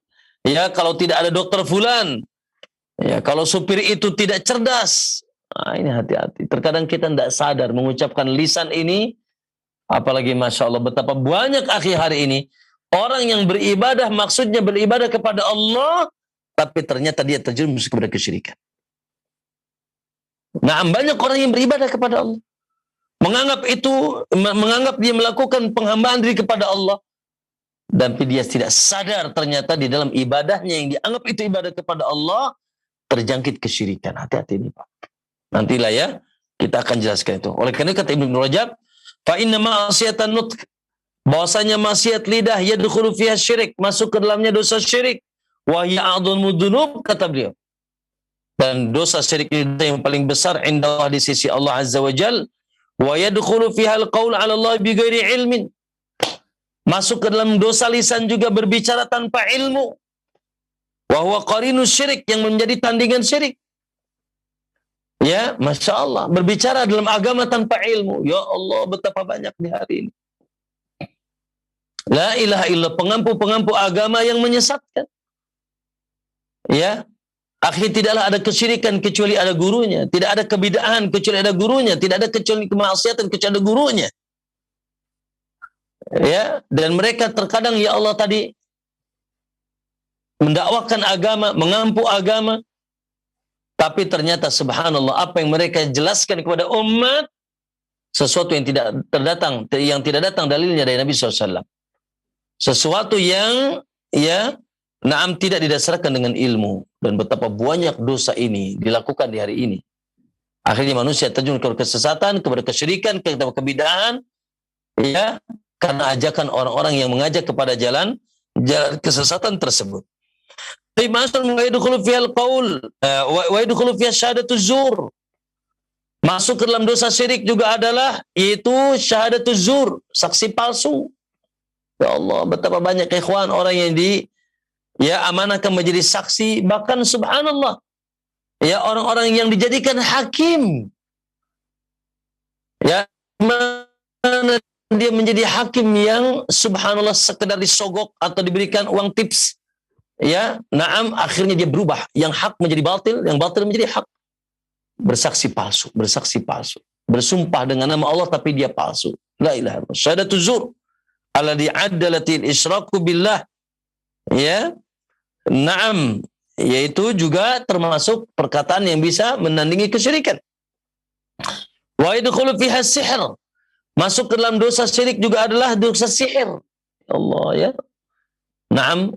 tidak ada dokter fulan, ya, kalau supir itu tidak cerdas, nah, ini hati-hati. Terkadang kita tidak sadar mengucapkan lisan ini, apalagi Masya Allah betapa banyak akhi hari ini, orang yang beribadah maksudnya beribadah kepada Allah, tapi ternyata dia terjerumus kepada kesyirikan. Nah, banyak orang yang beribadah kepada Allah, menganggap dia melakukan penghambaan diri kepada Allah, tapi dia tidak sadar ternyata di dalam ibadahnya yang dianggap itu ibadah kepada Allah terjangkit kesyirikan. Hati-hati ini Pak. Nantilah ya kita akan jelaskan itu. Oleh karena kata Ibnu Rajab, fa inna ma'siyatan nutq, bahwasanya maksiat lidah yadkhulu fiha syirik, masuk ke dalamnya dosa syirik, wa hiya a'dhamud dzunub, kata beliau. Dan dosa syirik itu yang paling besar indah di sisi Allah Azza wa Jalla. Wa yadkhulu fiha al-qaul 'ala Allah bighairi ilmin. Masuk ke dalam dosa lisan juga berbicara tanpa ilmu. Wa huwa qarinu syirik, yang menjadi tandingan syirik. Ya, Masya Allah, berbicara dalam agama tanpa ilmu. Ya Allah, betapa banyak di hari ini. La ilaha illallah, pengampu-pengampu agama yang menyesatkan. Ya, akhirnya tidaklah ada kesyirikan kecuali ada gurunya. Tidak ada kebid'ahan kecuali ada gurunya. Tidak ada kecuali kemaksiatan kecuali ada gurunya. Ya, dan mereka terkadang ya Allah tadi mendakwakan agama, mengampu agama, tapi ternyata subhanallah apa yang mereka jelaskan kepada umat sesuatu yang tidak datang dalilnya dari Nabi SAW. Sesuatu yang tidak didasarkan dengan ilmu, dan betapa banyak dosa ini dilakukan di hari ini. Akhirnya manusia terjun ke kesesatan, kepada kesyirikan, kepada kebidahan, ya, karena ajakan orang-orang yang mengajak kepada jalan kesesatan tersebut. Masuk yadkhulu fihal qaul wa yadkhulu fiha syahadatuz zur. Masuk ke dalam dosa syirik juga adalah yaitu syahadatuz zur, saksi palsu. Ya Allah, betapa banyak ikhwan orang yang amanahkan menjadi saksi, bahkan subhanallah, ya, orang-orang yang dijadikan hakim. Ya, mana dia menjadi hakim yang subhanallah sekedar disogok atau diberikan uang tips. Ya, akhirnya dia berubah, yang hak menjadi batil, yang batil menjadi hak. Bersaksi palsu, bersumpah dengan nama Allah tapi dia palsu. La ilaha illallah. Syahadatuz zur alladhi addalatil isyraku billah. Ya. Yaitu juga termasuk perkataan yang bisa menandingi kesyirikan. Wa yadkhulu fiha sihr. Masuk ke dalam dosa syirik juga adalah dosa sihir. Allah, ya.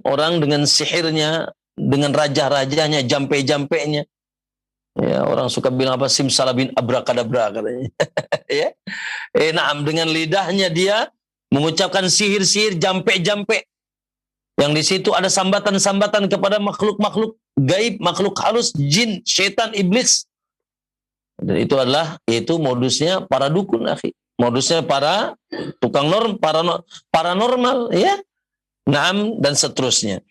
Orang dengan sihirnya, dengan raja-rajanya, jampe-jampenya. Ya, orang suka bilang apa, simsalabin abrakadabra katanya. Ya. Dengan lidahnya dia mengucapkan sihir-sihir, jampe-jampe. Yang di situ ada sambatan-sambatan kepada makhluk-makhluk gaib, makhluk halus, jin, syaitan, iblis. Dan itu modusnya para dukun, akhi. Modusnya para tukang paranormal, ya. Dan seterusnya.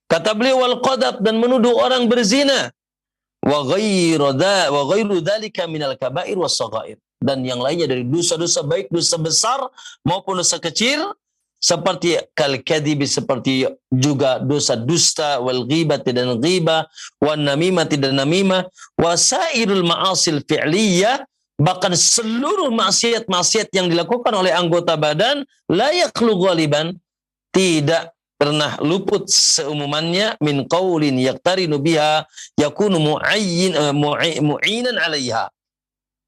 Kata beliau wal qadab, dan menuduh orang berzina. Wa ghairu dzalika minal kaba'ir was shaghair. Dan yang lainnya dari dosa-dosa baik, dosa besar maupun dosa kecil, seperti kal-kadhibi, seperti juga dosa dusta, wal ghibati dan ghibah, wan namimati dan namimah, wasairul ma'asil fi'liyah, bahkan seluruh maksiat-maksiat yang dilakukan oleh anggota badan, la yakhlu ghaliban, tidak pernah luput seumumannya, min qaulin yaqtarinu biha yakunu mu'inan 'alaiha.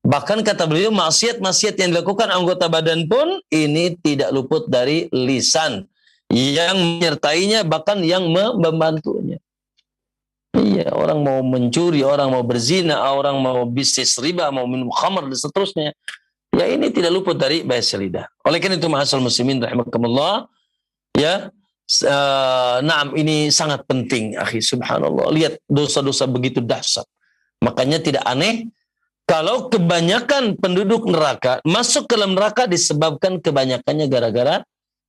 Bahkan kata beliau, maksiat-maksiat yang dilakukan anggota badan pun ini tidak luput dari lisan yang menyertainya, bahkan yang membantunya. Iya, orang mau mencuri, orang mau berzina, orang mau bisnis riba, mau minum khamar dan seterusnya. Ya, ini tidak luput dari bahasa lidah. Oleh karena itu, ma'asyiral muslimin rahimakumullah, ya, ini sangat penting, akhi, subhanallah. Lihat dosa-dosa begitu dahsyat. Makanya tidak aneh kalau kebanyakan penduduk neraka masuk ke dalam neraka disebabkan kebanyakannya gara-gara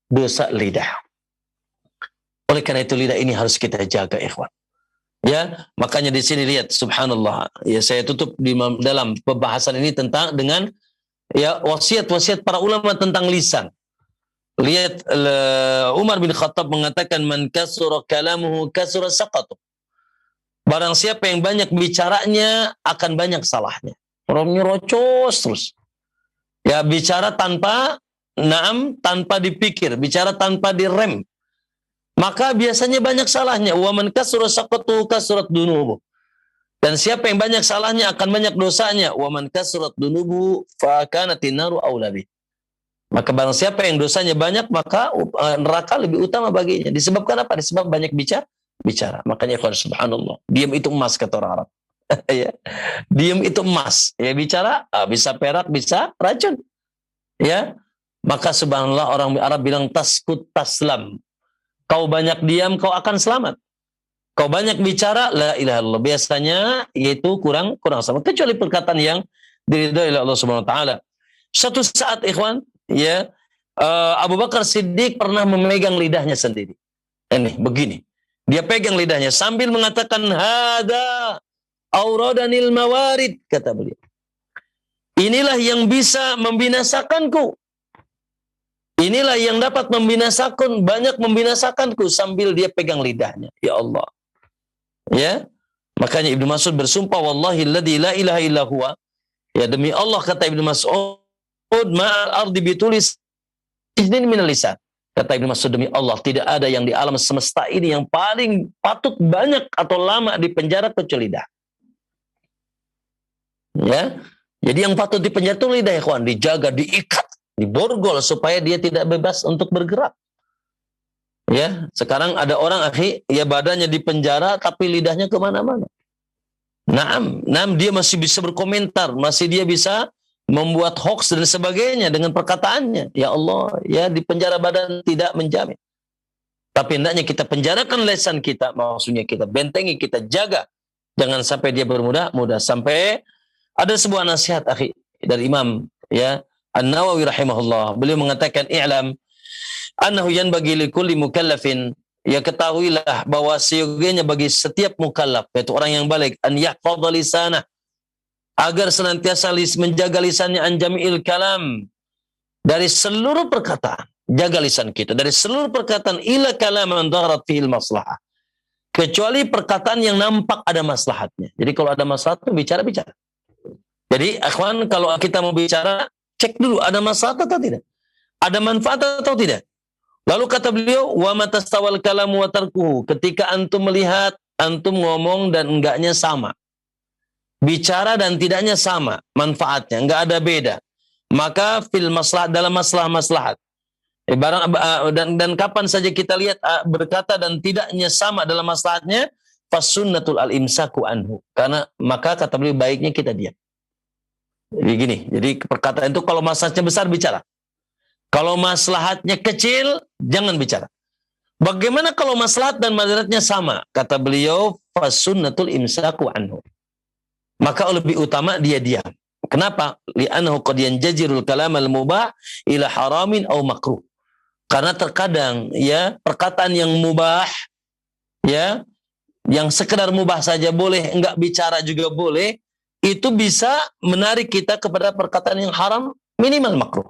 dosa lidah. Oleh karena itu lidah ini harus kita jaga, ikhwan. Ya, makanya di sini lihat subhanallah. Ya, saya tutup dalam pembahasan ini dengan wasiat-wasiat para ulama tentang lisan. Lihat Umar bin Khattab mengatakan man kasura kalamuhu kasura saqatu. Barang siapa yang banyak bicaranya akan banyak salahnya. Orang nyerocos terus. Ya, bicara tanpa dipikir, bicara tanpa direm. Maka biasanya banyak salahnya. Wa man kasura saqatu kasurat dunubu. Dan siapa yang banyak salahnya akan banyak dosanya. Wa man kasurat dunubu fa kanatin naru aula bih. Maka barang siapa yang dosanya banyak, maka neraka lebih utama baginya. Disebabkan apa? Disebab banyak bicara. Makanya subhanallah, diam itu emas kata orang Arab. Ya. Diam itu emas. Ya, bicara bisa perak, bisa racun. Ya. Maka subhanallah, orang Arab bilang taskut taslam. Kau banyak diam, kau akan selamat. Kau banyak bicara, la ilaha illallah. Biasanya yaitu kurang selamat. Kecuali perkataan yang diridhai oleh Allah Subhanahu wa taala. Suatu saat, ikhwan, ya, Abu Bakar Siddiq pernah memegang lidahnya sendiri. Ini begini. Dia pegang lidahnya sambil mengatakan hada auradanil mawarid, kata beliau. Inilah yang bisa membinasakanku. Inilah yang dapat banyak membinasakanku, sambil dia pegang lidahnya. Ya Allah. Ya. Makanya Ibnu Mas'ud bersumpah wallahi alladzi la ilaha illa huwa. Ya, demi Allah, kata Ibnu Mas'ud, ma'al ardi bitulis sijnin minal lisan. Kata Ibnu Mas'ud, demi Allah, tidak ada yang di alam semesta ini yang paling patut banyak atau lama di penjara kecuali lidah. Ya. Jadi yang patut di penjara itu lidah, ya kawan, dijaga, diikat, diborgol supaya dia tidak bebas untuk bergerak. Ya, sekarang ada orang ya badannya di penjara tapi lidahnya kemana-mana. Naam, dia masih bisa berkomentar, masih dia bisa membuat hoax dan sebagainya dengan perkataannya. Ya Allah, ya di penjara badan tidak menjamin. Tapi hendaknya kita penjarakan lisan kita, maksudnya kita bentengi, kita jaga. Jangan sampai dia bermudah-mudah. Sampai ada sebuah nasihat dari Imam ya An-Nawawi rahimahullah. Beliau mengatakan, "I'lam annahu yanbaghi likulli mukallafin." Ya, ketahuilah bahwa seyogianya bagi setiap mukallaf, yaitu orang yang balik, an yahfadha lisanah, agar senantiasa menjaga lisannya an jami'il kalam, dari seluruh perkataan. Jaga lisan kita dari seluruh perkataan, ila kalaman dhaharat fihil maslahah, kecuali perkataan yang nampak ada maslahatnya. Jadi kalau ada maslahat, bicara-bicara. Jadi akhwan, kalau kita mau bicara, cek dulu ada maslahat atau tidak, ada manfaat atau tidak. Lalu kata beliau, wa matastawal kalamu wa tarkuhu, ketika antum melihat, antum ngomong dan enggaknya sama, bicara dan tidaknya sama manfaatnya, enggak ada beda, maka fil maslahat, dalam maslahat, dan kapan saja kita lihat berkata dan tidaknya sama dalam maslahatnya, fasunnatul al-imsaku anhu, karena maka kata beliau baiknya kita diam. Jadi gini, jadi perkataan itu kalau maslahatnya besar bicara, kalau maslahatnya kecil jangan bicara. Bagaimana kalau maslahat dan madaratnya sama? Kata beliau, fasunnatul imsaku anhu, maka lebih utama dia diam. Kenapa? Li'annahu qad yanjajirul kalam al-mubah ila haramin aw makruh. Karena terkadang ya perkataan yang mubah, ya yang sekedar mubah saja boleh, enggak bicara juga boleh, itu bisa menarik kita kepada perkataan yang haram, minimal makruh.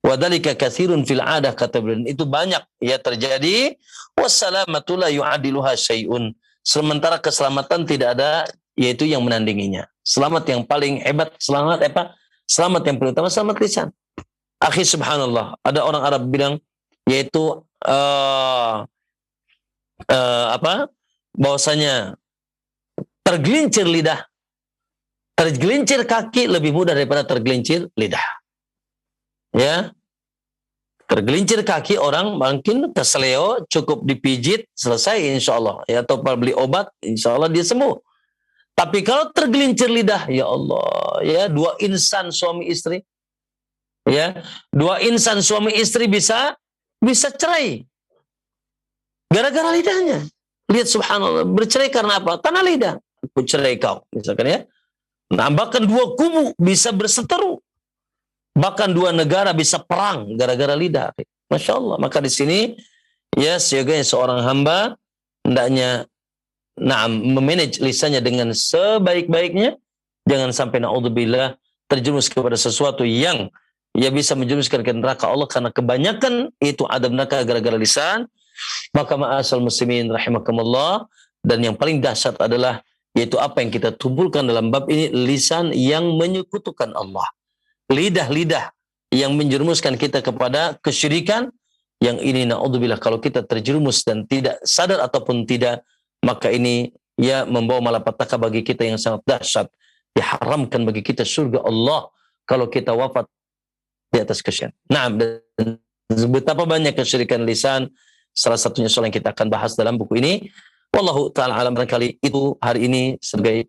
Wadhalika katsirun fil 'adah, kata beliau, itu banyak ya terjadi. Wassalamatu la yu'adiluha syai'un, sementara keselamatan tidak ada yaitu yang menandinginya. Selamat yang paling hebat, selamat yang paling utama, selamat lisan. Akhi, subhanallah, ada orang Arab bilang, yaitu bahwasanya tergelincir lidah, tergelincir kaki lebih mudah daripada tergelincir lidah. Ya, tergelincir kaki orang mungkin keseleo, cukup dipijit selesai insya Allah, ya, atau beli obat insya Allah dia sembuh. Tapi kalau tergelincir lidah, ya Allah, ya, dua insan suami istri bisa cerai gara-gara lidahnya. Lihat subhanallah, bercerai karena apa? Karena lidah. Aku cerai kau, misalkan ya. Nah, bahkan dua kubu bisa berseteru. Bahkan dua negara bisa perang gara-gara lidah. Masya Allah. Maka di sini ya seyogianya seorang hamba hendaknya memanage lisannya dengan sebaik-baiknya. Jangan sampai naudzubillah terjerumus kepada sesuatu yang ya bisa menjerumuskan ke neraka Allah, karena kebanyakan itu adab neraka gara-gara lisan. Maka ma'asal muslimin rahimakumullah, dan yang paling dahsyat adalah yaitu apa yang kita tumpulkan dalam bab ini, lisan yang menyekutukan Allah. Lidah-lidah yang menjerumuskan kita kepada kesyirikan, yang ini naudzubillah kalau kita terjerumus dan tidak sadar ataupun tidak, maka ini ya membawa malapetaka bagi kita yang sangat dahsyat. Diharamkan bagi kita surga Allah kalau kita wafat di atas kesyirikan. Nah, betapa banyak kesyirikan lisan, salah satunya soal yang kita akan bahas dalam buku ini. Wallahu ta'ala alam. Barangkali itu hari ini sebagai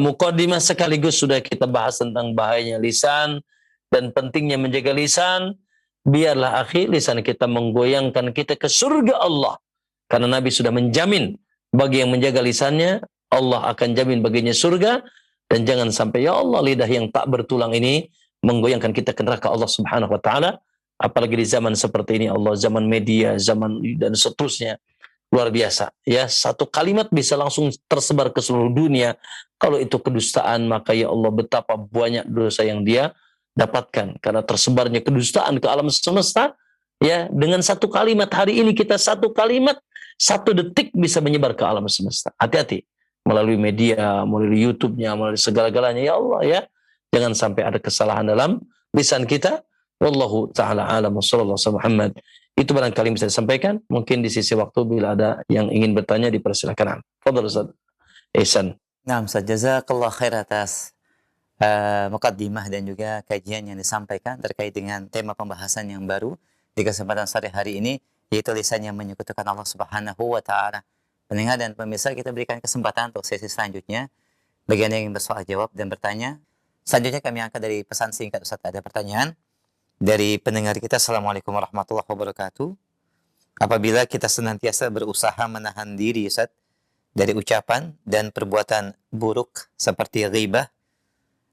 muqaddimah, sekaligus sudah kita bahas tentang bahayanya lisan dan pentingnya menjaga lisan. Biarlah akhi lisan kita menggoyangkan kita ke surga Allah, karena Nabi sudah menjamin bagi yang menjaga lisannya, Allah akan jamin baginya surga. Dan jangan sampai ya Allah lidah yang tak bertulang ini menggoyangkan kita ke neraka Allah subhanahu wa ta'ala. Apalagi di zaman seperti ini, Allah, zaman media, zaman dan seterusnya, luar biasa ya, satu kalimat bisa langsung tersebar ke seluruh dunia. Kalau itu kedustaan, maka ya Allah betapa banyak dosa yang dia dapatkan karena tersebarnya kedustaan ke alam semesta. Ya, dengan satu kalimat, hari ini kita satu kalimat, satu detik bisa menyebar ke alam semesta. Hati-hati melalui media, melalui YouTube-nya, melalui segala-galanya. Ya Allah ya, jangan sampai ada kesalahan dalam lisan kita. Wallahu taala alam wa sallallahu alaihi Muhammad. Itu barangkali bisa disampaikan. Mungkin di sisi waktu bila ada yang ingin bertanya dipersilakan. Fadhal Ustaz Ihsan. Nah, Ustaz, jazakallah khair atas mukaddimah dan juga kajian yang disampaikan terkait dengan tema pembahasan yang baru di kesempatan sore hari ini, yaitu lisan yang menyekutukan Allah Subhanahu wa taala. Pendengar dan pemirsa, kita berikan kesempatan untuk sesi selanjutnya bagi Anda yang bersoal jawab dan bertanya. Selanjutnya kami angkat dari pesan singkat. Ustaz, ada pertanyaan dari pendengar kita. Assalamualaikum warahmatullahi wabarakatuh. Apabila kita senantiasa berusaha menahan diri, Ustaz, dari ucapan dan perbuatan buruk seperti ghibah,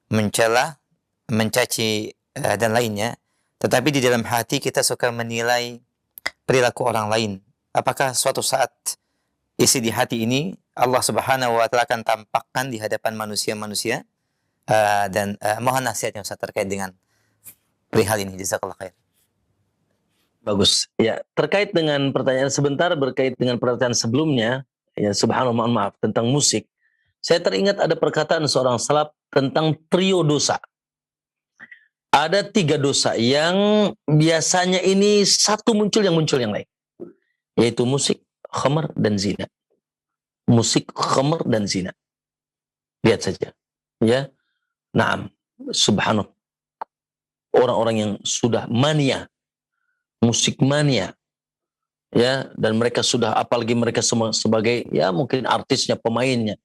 mencela, mencaci dan lainnya, tetapi di dalam hati kita suka menilai perilaku orang lain, apakah suatu saat isi di hati ini Allah Subhanahu wa taala akan tampakkan di hadapan manusia-manusia? Dan mohon nasihatnya Ustaz terkait dengan perihal ini. Jazakallah khair. Bagus. Ya, terkait dengan pertanyaan sebentar berkait dengan pertanyaan sebelumnya, ya subhanallah, mohon maaf, tentang musik. Saya teringat ada perkataan seorang salaf tentang trio dosa. Ada 3 dosa yang biasanya ini satu muncul yang lain. Yaitu musik, khamar, dan zina. Musik, khamar, dan zina. Lihat saja. Ya. Naam. Subhanallah. Orang-orang yang sudah mania. Musik mania. Ya, dan mereka sudah, apalagi mereka sebagai, ya mungkin artisnya, pemainnya.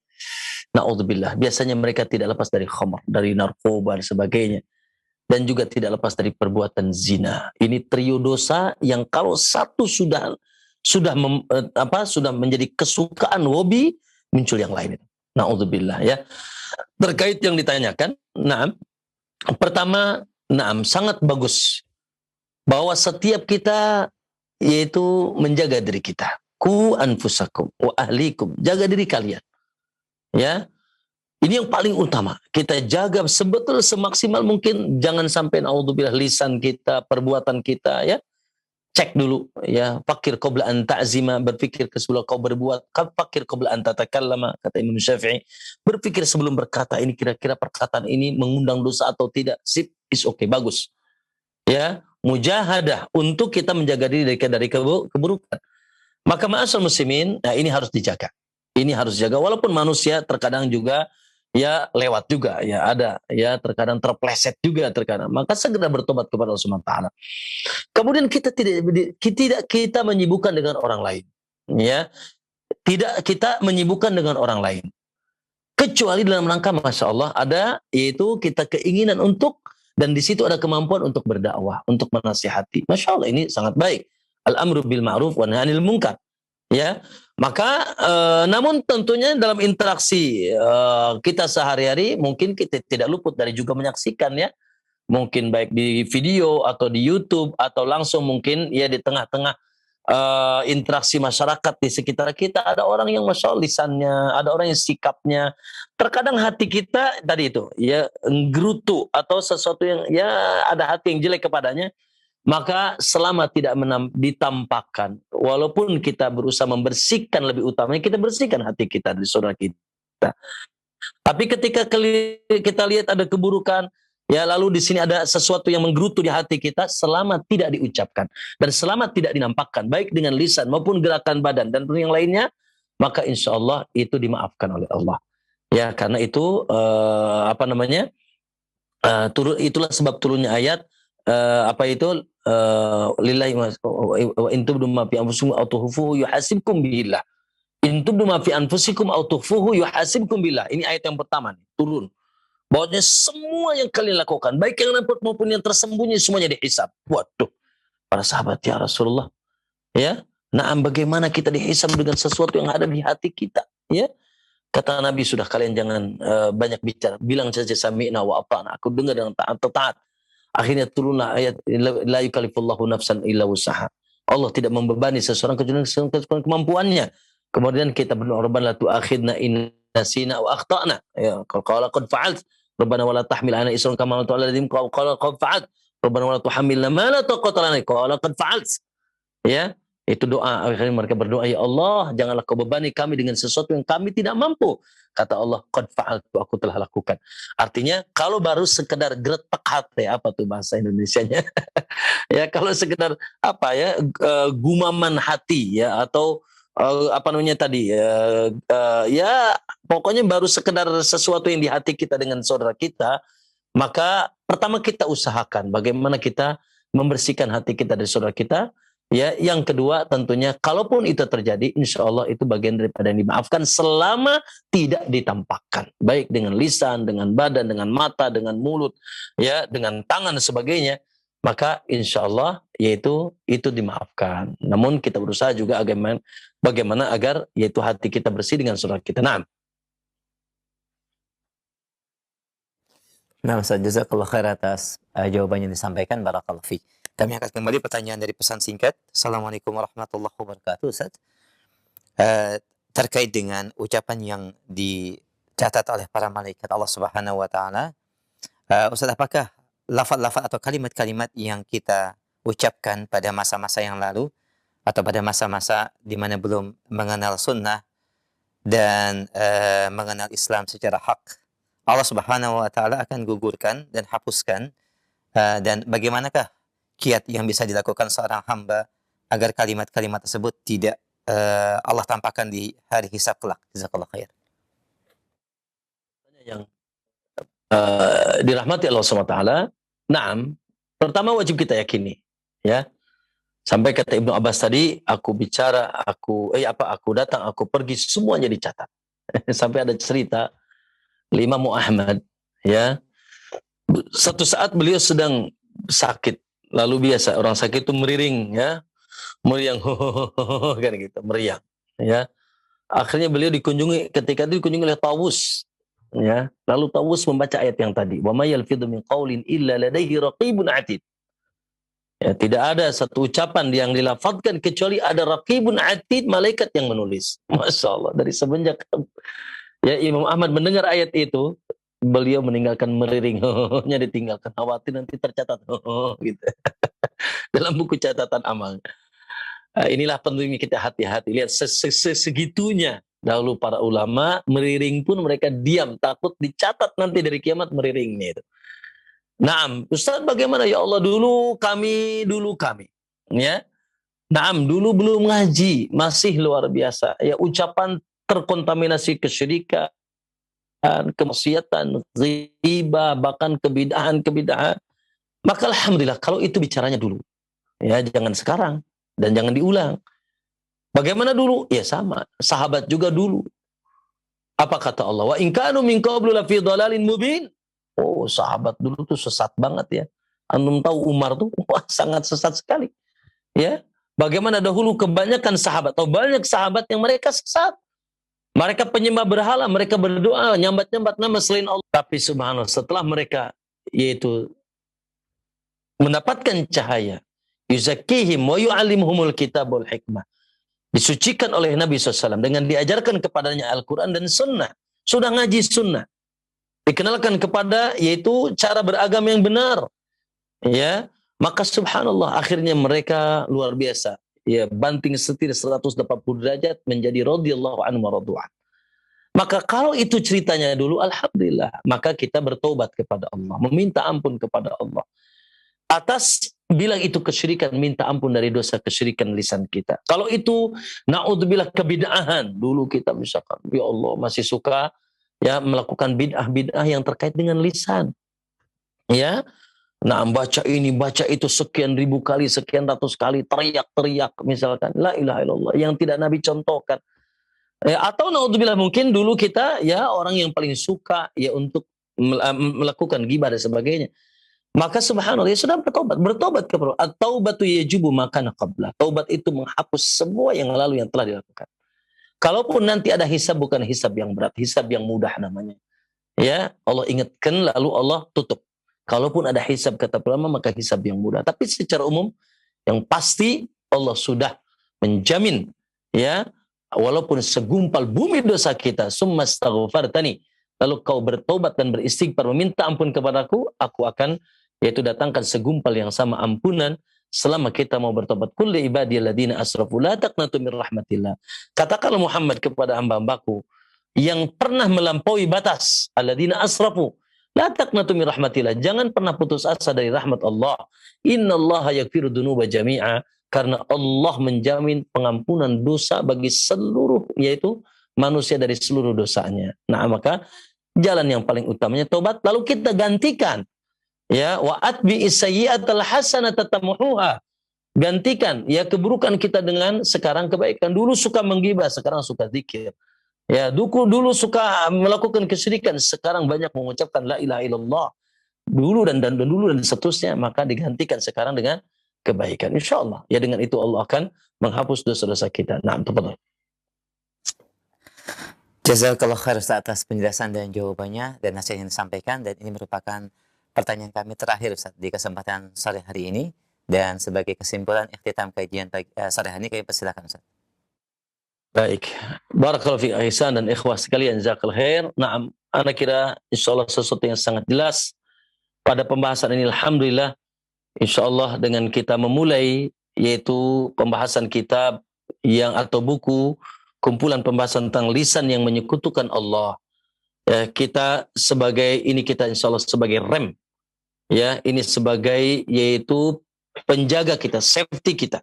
Na'udzubillah. Biasanya mereka tidak lepas dari khamar, dari narkoba dan sebagainya. Dan juga tidak lepas dari perbuatan zina. Ini trio dosa yang kalau satu sudah menjadi kesukaan, hobi, muncul yang lain. Na'udzubillah, ya. Terkait yang ditanyakan, pertama, sangat bagus bahwa setiap kita yaitu menjaga diri kita. Ku anfusakum wa ahlikum. Jaga diri kalian. Ya, ini yang paling utama. Kita jaga sebetul semaksimal mungkin. Jangan sampai naudzubillah lisan kita, perbuatan kita, ya. Cek dulu, ya. Fakir qabla an ta'zima, berpikir sebelum kau berbuat. Fakir qabla an tatakallama, kata Imam Syafi'i. Berpikir sebelum berkata, ini kira-kira perkataan ini mengundang dosa atau tidak. Sip, is okay, bagus. Ya, mujahadah untuk kita menjaga diri dari keburukan. Maka ma'asal muslimin, nah ini harus dijaga. Ini harus dijaga, walaupun manusia terkadang juga ya lewat juga, ya ada, ya terkadang terpleset juga terkadang. Maka segera bertobat kepada Allah Subhanahu wa taala. Kemudian kita tidak kita menyibukkan dengan orang lain, ya. Tidak kita menyibukkan dengan orang lain. Kecuali dalam rangka, Masya Allah, ada yaitu kita keinginan untuk, dan di situ ada kemampuan untuk berdakwah, untuk menasihati. Masya Allah, ini sangat baik. Al-amru bil ma'ruf wa nahy anil munkar. Ya, maka namun tentunya dalam interaksi kita sehari-hari mungkin kita tidak luput dari juga menyaksikan, ya, mungkin baik di video atau di YouTube atau langsung mungkin ya di tengah-tengah interaksi masyarakat di sekitar kita, ada orang yang masya Allah lisannya, ada orang yang sikapnya, terkadang hati kita tadi itu ya nggerutu atau sesuatu yang ya ada hati yang jelek kepadanya. Maka selama tidak ditampakkan, walaupun kita berusaha membersihkan, lebih utamanya kita bersihkan hati kita dari saudara kita. Tapi ketika kita lihat ada keburukan, ya lalu di sini ada sesuatu yang menggerutu di hati kita, selama tidak diucapkan dan selama tidak dinampakkan, baik dengan lisan maupun gerakan badan dan yang lainnya, maka insya Allah itu dimaafkan oleh Allah. Ya, karena itu itulah sebab turunnya ayat lillahi wa in tubdu ma fi anfusikum aw tukhfuhu yuhasibkum billah. In tubdu ma fi anfusikum aw tukhfuhu yuhasibkum billah. Ini ayat yang pertama nih, turun. Bahwasanya semua yang kalian lakukan, baik yang nampak maupun yang tersembunyi, semuanya dihisab. Waduh, para sahabat, ya Rasulullah, ya, bagaimana kita dihisab dengan sesuatu yang ada di hati kita, ya? Kata Nabi, sudah kalian jangan banyak bicara, bilang saja sami'na wa ata'na, aku dengar dan taat. Akhirnya turunlah ayat la yukallifullahu nafsan illa wus'aha. Allah tidak membebani seseorang kecuali kemampuannya. Kemudian kita berdoa, Rabbana la tu'akhidna in nasina wa akhtana. Ya, qala qad fa'alt. Rabbana wa la tahmil 'alaina isran kama hamaltahu 'alal ladzina qala qad fa'alt. Rabbana wa la tuhammilna ma la taqata lana qala qad fa'alt. Ya. Itu doa, akhirnya mereka berdoa, ya Allah, janganlah kau bebani kami dengan sesuatu yang kami tidak mampu. Kata Allah, qad fa'altu, aku telah lakukan. Artinya, kalau baru sekedar gretak hati, apa tuh bahasa Indonesianya? Ya, kalau sekedar apa ya, gumaman hati ya, atau apa namanya tadi, ya pokoknya baru sekedar sesuatu yang di hati kita dengan saudara kita, maka pertama kita usahakan bagaimana kita membersihkan hati kita dari saudara kita. Ya, yang kedua tentunya kalaupun itu terjadi, insya Allah itu bagian daripada yang dimaafkan selama tidak ditampakkan, baik dengan lisan, dengan badan, dengan mata, dengan mulut, ya, dengan tangan dan sebagainya. Maka insya Allah yaitu itu dimaafkan. Namun kita berusaha juga bagaimana agar yaitu hati kita bersih dengan saudara kita. Nah, Nah, Ustaz, jazakallah khair atas jawaban yang disampaikan. Barakallahu fi. Kami akan kembali pertanyaan dari pesan singkat. Assalamualaikum warahmatullahi wabarakatuh, Ustaz. Terkait dengan ucapan yang dicatat oleh para malaikat Allah Subhanahu wa taala, Ustaz, apakah lafaz-lafaz atau kalimat-kalimat yang kita ucapkan pada masa-masa yang lalu atau pada masa-masa di mana belum mengenal sunnah dan mengenal Islam secara hak, Allah Subhanahu wa taala akan gugurkan dan hapuskan, dan bagaimanakah kiat yang bisa dilakukan seorang hamba agar kalimat-kalimat tersebut tidak Allah tampakkan di hari hisab kelak. Jazakallah khair. yang dirahmati Allah SWT, naam, pertama wajib kita yakini, ya. Sampai kata Ibnu Abbas tadi, aku bicara, aku datang, aku pergi, semuanya dicatat. Sampai ada cerita Imam Ahmad, ya, satu saat beliau sedang sakit, lalu biasa orang sakit itu meriring, ya, meriang, kan gitu, meriang, ya. Akhirnya beliau ketika itu dikunjungi oleh Tawus, ya. Lalu Tawus membaca ayat yang tadi, wa may yalfidhu min qaulin illa ladaihi raqibun atid. Ya, tidak ada satu ucapan yang dilafadzkan kecuali ada raqibun atid, malaikat yang menulis. Masya Allah, dari semenjak ya Imam Ahmad mendengar ayat itu, beliau meninggalkan meriring, nya ditinggalkan, khawatir nanti tercatat, gitu, dalam buku catatan amal. Inilah pentingnya kita hati-hati. Lihat segitunya dahulu para ulama meriring pun mereka diam, takut dicatat nanti dari kiamat meriringnya itu. Naam, Ustaz bagaimana ya Allah, dulu kami, ya. Naam, dulu belum ngaji, masih luar biasa. Ya, ucapan terkontaminasi kesyirikan, kemaksiatan, ghibah, bahkan kebidahan. Maka alhamdulillah kalau itu bicaranya dulu. Ya, jangan sekarang dan jangan diulang. Bagaimana dulu? Ya sama, sahabat juga dulu. Apa kata Allah? Wa in kanu min qablu la fi dhalalin mubin. Oh, sahabat dulu tuh sesat banget ya. Antum tahu Umar tuh wah, sangat sesat sekali. Ya. Bagaimana dahulu kebanyakan sahabat atau banyak sahabat yang mereka sesat. Mereka penyembah berhala, mereka berdoa nyambat-nyambat nama selain Allah. Tapi subhanallah, setelah mereka yaitu mendapatkan cahaya, yuzakkihim wa yu'allimuhumul kitab wal hikmah, disucikan oleh Nabi SAW dengan diajarkan kepadanya Al-Quran dan Sunnah. Sudah ngaji Sunnah, dikenalkan kepada yaitu cara beragama yang benar, ya, maka subhanallah akhirnya mereka luar biasa, ya, banting setir 180 derajat menjadi radhiyallahu anhu wa radhu'an. Maka kalau itu ceritanya dulu, alhamdulillah, maka kita bertobat kepada Allah, meminta ampun kepada Allah atas bilang itu kesyirikan, minta ampun dari dosa kesyirikan lisan kita. Kalau itu naudzubillah kebid'ahan, dulu kita misalkan ya Allah masih suka ya melakukan bid'ah yang terkait dengan lisan. Ya. Nah, baca ini, baca itu sekian ribu kali, sekian ratus kali, teriak-teriak misalkan la ilaha illallah yang tidak Nabi contohkan. Ya, atau naudzubillah mungkin dulu kita ya orang yang paling suka ya untuk melakukan ghibah dan sebagainya. Maka subhanallah, ya sudah bertobat kepada Allah. At-taubatu yajubu ma kana qabla. Taubat itu menghapus semua yang lalu yang telah dilakukan. Kalaupun nanti ada hisab, bukan hisab yang berat, hisab yang mudah namanya. Ya, Allah ingatkan lalu Allah tutup. Kalaupun ada hisab kata ulama, maka hisab yang mudah. Tapi secara umum yang pasti Allah sudah menjamin, ya, walaupun segumpal bumi dosa kita, summa astaghfartani, lalu kau bertobat dan beristighfar meminta ampun kepadaku, aku akan yaitu datangkan segumpal yang sama ampunan selama kita mau bertobat. Qul li ibadiyalladzina asrafu la taqnatu min rahmatillah. Katakanlah Muhammad kepada hamba-hambaku yang pernah melampaui batas, alladzina asrafu la taqnatu min rahmatillah. Jangan pernah putus asa dari rahmat Allah. Innallaha yaghfiru dzunuba jami'a, karena Allah menjamin pengampunan dosa bagi seluruh, yaitu manusia dari seluruh dosanya. Nah, maka jalan yang paling utamanya tobat, lalu kita gantikan, ya, wa atbi sayyi'atal hasanata tamhuha. Gantikan ya keburukan kita dengan sekarang kebaikan. Dulu suka menggibah, sekarang suka zikir. Ya, dulu suka melakukan kesyirikan, sekarang banyak mengucapkan la ilaha illallah. Dulu dan seterusnya, maka digantikan sekarang dengan kebaikan. Insyaallah. Ya, dengan itu Allah akan menghapus dosa-dosa kita. Nah, tafadhol. Jazakallah khair Ustaz atas penjelasan dan jawabannya dan nasihat yang disampaikan, dan ini merupakan pertanyaan kami terakhir Ustaz di kesempatan sore hari ini, dan sebagai kesimpulan ikhtitam kajian sore hari ini kami persilakan Ustaz. Baik. Barakallahu fiik Ihsan dan ikhwah sekalian, jazakallahu khair. Naam, ana kira insyaallah sesuatu yang sangat jelas pada pembahasan ini. Alhamdulillah, insyaallah dengan kita memulai yaitu pembahasan kitab yang atau buku kumpulan pembahasan tentang lisan yang menyekutukan Allah. Ya, kita sebagai ini, kita insyaallah sebagai rem. Ya, ini sebagai yaitu penjaga kita, safety kita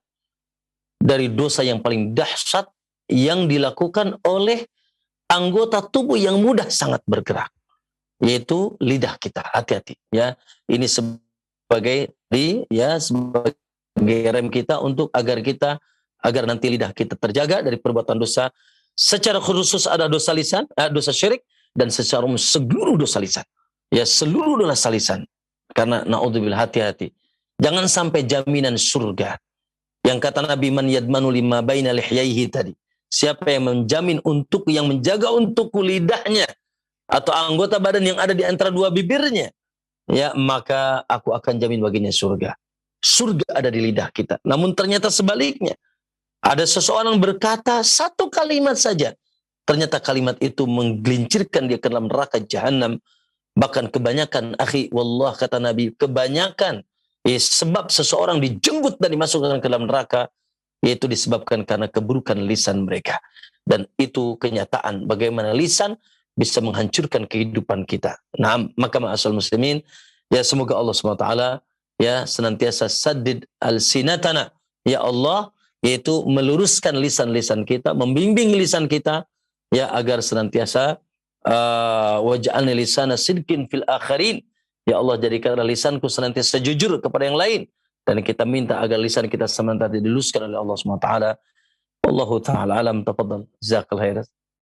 dari dosa yang paling dahsyat yang dilakukan oleh anggota tubuh yang mudah sangat bergerak, yaitu lidah kita. Hati-hati ya. Ini sebagai sebagai rem kita untuk agar nanti lidah kita terjaga dari perbuatan dosa. Secara khusus ada dosa lisan, dosa syirik, dan secara umum seluruh dosa lisan. Ya, seluruh dosa lisan. Karena naudzubillah, hati-hati. Jangan sampai jaminan surga. Yang kata Nabi, man yadmanu lima baina lihyaihi tadi. Siapa yang menjamin yang menjaga untuk lidahnya atau anggota badan yang ada di antara dua bibirnya, ya, maka aku akan jamin baginya surga. Surga ada di lidah kita. Namun ternyata sebaliknya. Ada seseorang berkata satu kalimat saja, ternyata kalimat itu menggelincirkan dia ke dalam neraka jahanam. Bahkan kebanyakan, akhi, wallah kata Nabi, kebanyakan sebab seseorang dijenggut dan dimasukkan ke dalam neraka, yaitu disebabkan karena keburukan lisan mereka. Dan itu kenyataan bagaimana lisan bisa menghancurkan kehidupan kita. Nah, maka ma'asal muslimin, ya semoga Allah SWT ya senantiasa saddid al-sinatana, ya Allah, yaitu meluruskan lisan-lisan kita, membimbing lisan kita, ya, agar senantiasa waj'alni lisana sidqin fil akhirin. Ya Allah, jadikanlah lisanku senantiasa jujur kepada yang lain, dan kita minta agar lisan kita senantiasa diluruskan oleh Allah SWT. Wallahu ta'ala alam. Tafadhal. Jazakallahu khairan.